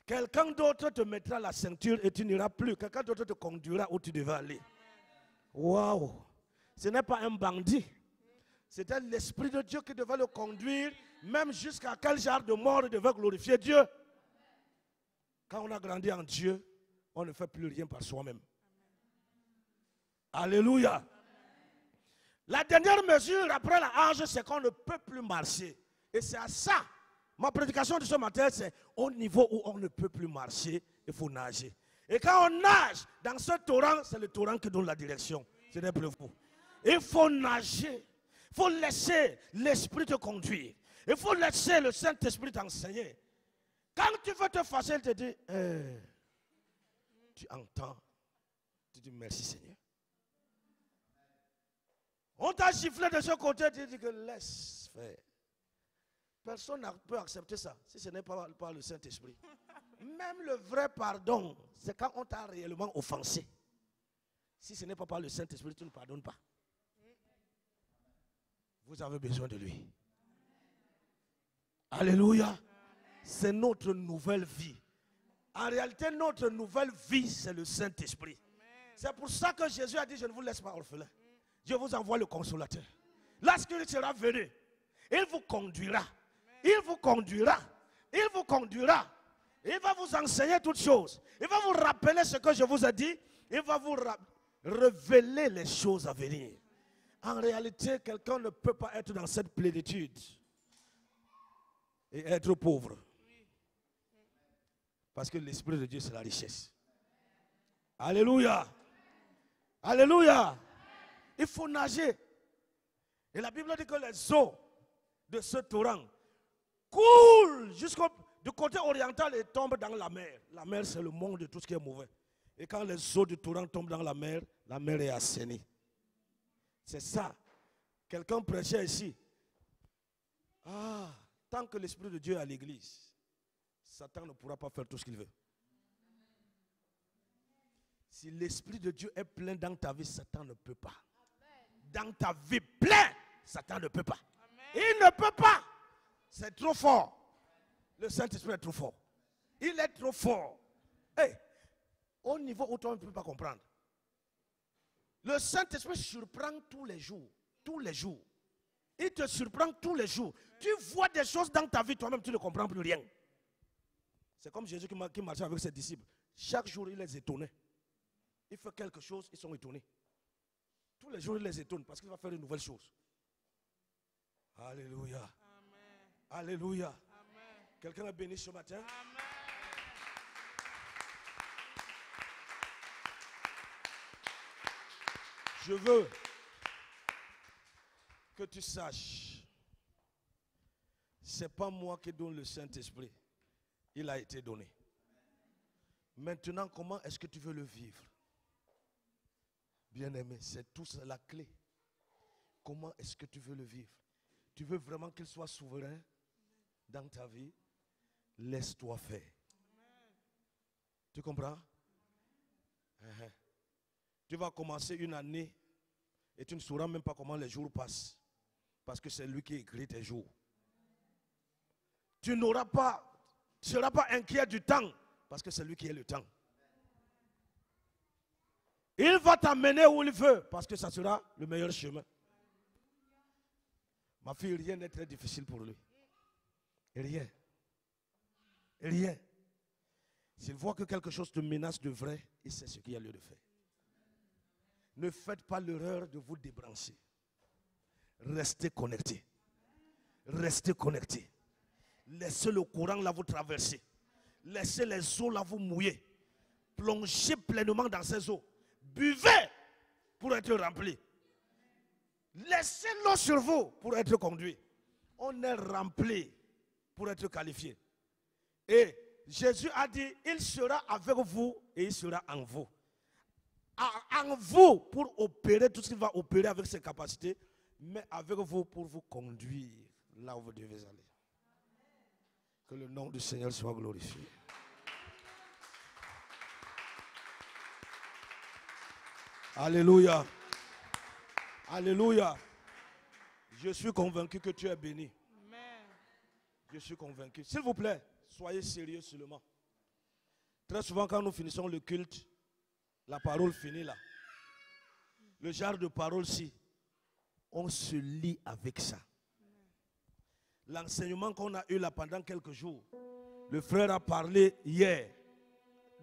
quelqu'un d'autre te mettra la ceinture et tu n'iras plus. Quelqu'un d'autre te conduira où tu devais aller. Waouh. Ce n'est pas un bandit. C'était l'Esprit de Dieu qui devait le conduire, même jusqu'à quel genre de mort il devait glorifier Dieu. Quand on a grandi en Dieu, on ne fait plus rien par soi-même. Alléluia. La dernière mesure après la hanche, c'est qu'on ne peut plus marcher. Et c'est à ça. Ma prédication de ce matin, c'est au niveau où on ne peut plus marcher, il faut nager. Et quand on nage dans ce torrent, c'est le torrent qui donne la direction. Ce n'est plus vous. Il faut nager. Il faut laisser l'Esprit te conduire. Il faut laisser le Saint-Esprit t'enseigner. Quand tu veux te fâcher, il te dit, tu entends, tu dis merci Seigneur. On t'a giflé de ce côté, tu dis que laisse faire. Personne ne peut accepter ça, si ce n'est pas par le Saint-Esprit. Même le vrai pardon, c'est quand on t'a réellement offensé. Si ce n'est pas par le Saint-Esprit, tu ne pardonnes pas. Vous avez besoin de lui. Alléluia. C'est notre nouvelle vie. En réalité, notre nouvelle vie, c'est le Saint-Esprit. C'est pour ça que Jésus a dit, je ne vous laisse pas orphelin. Je vous envoie le consolateur. Lorsqu'il sera venu, il vous conduira. Il vous conduira. Il vous conduira. Il va vous enseigner toutes choses. Il va vous rappeler ce que je vous ai dit. Il va vous révéler les choses à venir. En réalité, quelqu'un ne peut pas être dans cette plénitude et être pauvre. Parce que l'Esprit de Dieu, c'est la richesse. Alléluia. Alléluia. Il faut nager. Et la Bible dit que les eaux de ce torrent coulent du côté oriental et tombent dans la mer. La mer, c'est le monde de tout ce qui est mauvais. Et quand les eaux du torrent tombent dans la mer est assainie. C'est ça. Quelqu'un prêchait ici. Ah, tant que l'Esprit de Dieu est à l'église, Satan ne pourra pas faire tout ce qu'il veut. Si l'Esprit de Dieu est plein dans ta vie, Satan ne peut pas. Dans ta vie plein, Satan ne peut pas. Il ne peut pas. C'est trop fort. Le Saint-Esprit est trop fort. Il est trop fort. Hey, au niveau où toi ne peux pas comprendre. Le Saint-Esprit surprend tous les jours. Tous les jours. Il te surprend tous les jours. Tu vois des choses dans ta vie, toi-même tu ne comprends plus rien. C'est comme Jésus qui marchait avec ses disciples. Chaque jour, il les étonnait. Il fait quelque chose, ils sont étonnés. Tous les jours, il les étonne parce qu'il va faire une nouvelle chose. Alléluia. Amen. Alléluia. Amen. Quelqu'un est béni ce matin? Amen. Je veux que tu saches, ce n'est pas moi qui donne le Saint-Esprit. Il a été donné. Maintenant, comment est-ce que tu veux le vivre? Bien-aimé, c'est tout ça la clé. Comment est-ce que tu veux le vivre? Tu veux vraiment qu'il soit souverain dans ta vie? Laisse-toi faire. Tu comprends? Tu vas commencer une année et tu ne sauras même pas comment les jours passent. Parce que c'est lui qui écrit tes jours. Tu ne seras pas inquiet du temps parce que c'est lui qui est le temps. Il va t'amener où il veut parce que ça sera le meilleur chemin. Ma fille, rien n'est très difficile pour lui. Rien. Rien. S'il voit que quelque chose te menace de vrai, il sait ce qu'il y a lieu de faire. Ne faites pas l'erreur de vous débrancher. Restez connectés. Restez connectés. Laissez le courant là vous traverser. Laissez les eaux là vous mouiller. Plongez pleinement dans ces eaux. Buvez pour être rempli. Laissez l'eau sur vous pour être conduit. On est rempli pour être qualifié. Et Jésus a dit, il sera avec vous et il sera en vous. En vous pour opérer tout ce qu'il va opérer avec ses capacités, mais avec vous pour vous conduire là où vous devez aller. Que le nom du Seigneur soit glorifié. Alléluia. Alléluia. Je suis convaincu que tu es béni. Je suis convaincu. S'il vous plaît, soyez sérieux seulement. Très souvent quand nous finissons le culte, la parole finit là. Le genre de parole-ci, on se lie avec ça. L'enseignement qu'on a eu là pendant quelques jours, le frère a parlé hier,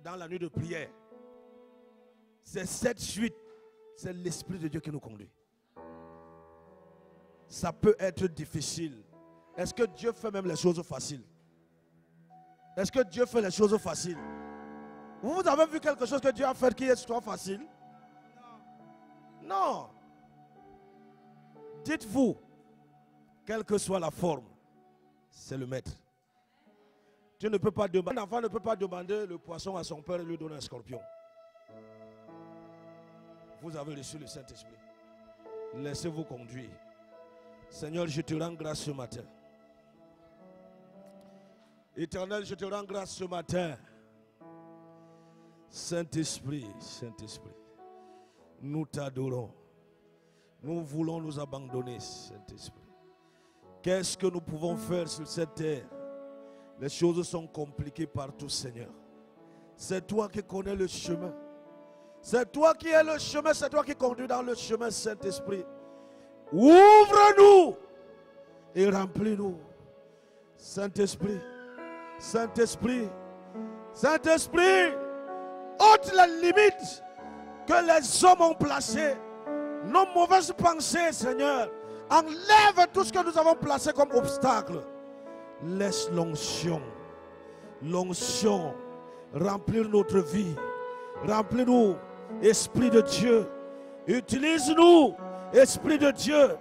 dans la nuit de prière. C'est cette suite, c'est l'Esprit de Dieu qui nous conduit. Ça peut être difficile. Est-ce que Dieu fait même les choses faciles? Est-ce que Dieu fait les choses faciles? Vous avez vu quelque chose que Dieu a fait qui est trop facile? Non. Dites-vous, quelle que soit la forme, c'est le maître. Tu ne peux pas demander, un enfant ne peut pas demander le poisson à son père et lui donner un scorpion. Vous avez reçu le Saint-Esprit. Laissez-vous conduire. Seigneur, je te rends grâce ce matin. Éternel, je te rends grâce ce matin. Saint-Esprit, Saint-Esprit. Nous t'adorons. Nous voulons nous abandonner, Saint-Esprit. Qu'est-ce que nous pouvons faire sur cette terre? Les choses sont compliquées partout, Seigneur. C'est toi qui connais le chemin. C'est toi qui es le chemin, c'est toi qui conduis dans le chemin, Saint-Esprit. Ouvre-nous et remplis-nous. Saint-Esprit, Saint-Esprit, Saint-Esprit, ôte les limites que les hommes ont placées, nos mauvaises pensées, Seigneur. Enlève tout ce que nous avons placé comme obstacle. Laisse l'onction remplir notre vie. Remplis-nous, Esprit de Dieu. Utilise-nous, Esprit de Dieu.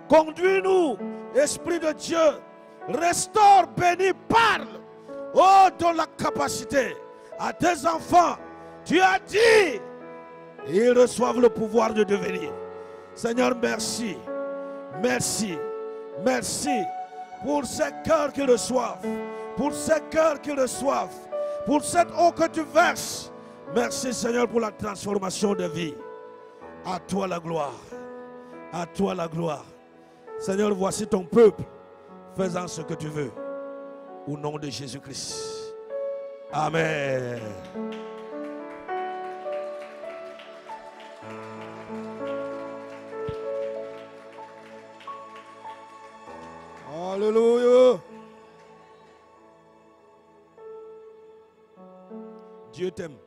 Conduis-nous, Esprit de Dieu. Restaure, bénis, parle. Oh, donne la capacité à tes enfants. Tu as dit, et ils reçoivent le pouvoir de devenir. Seigneur, merci. Merci. Merci pour ces cœurs qui reçoivent. Pour ces cœurs qui reçoivent. Pour cette eau que tu verses. Merci, Seigneur, pour la transformation de vie. À toi la gloire. À toi la gloire. Seigneur, voici ton peuple. Fais-en ce que tu veux. Au nom de Jésus-Christ. Amen. Alléluia. Dieu t'aime.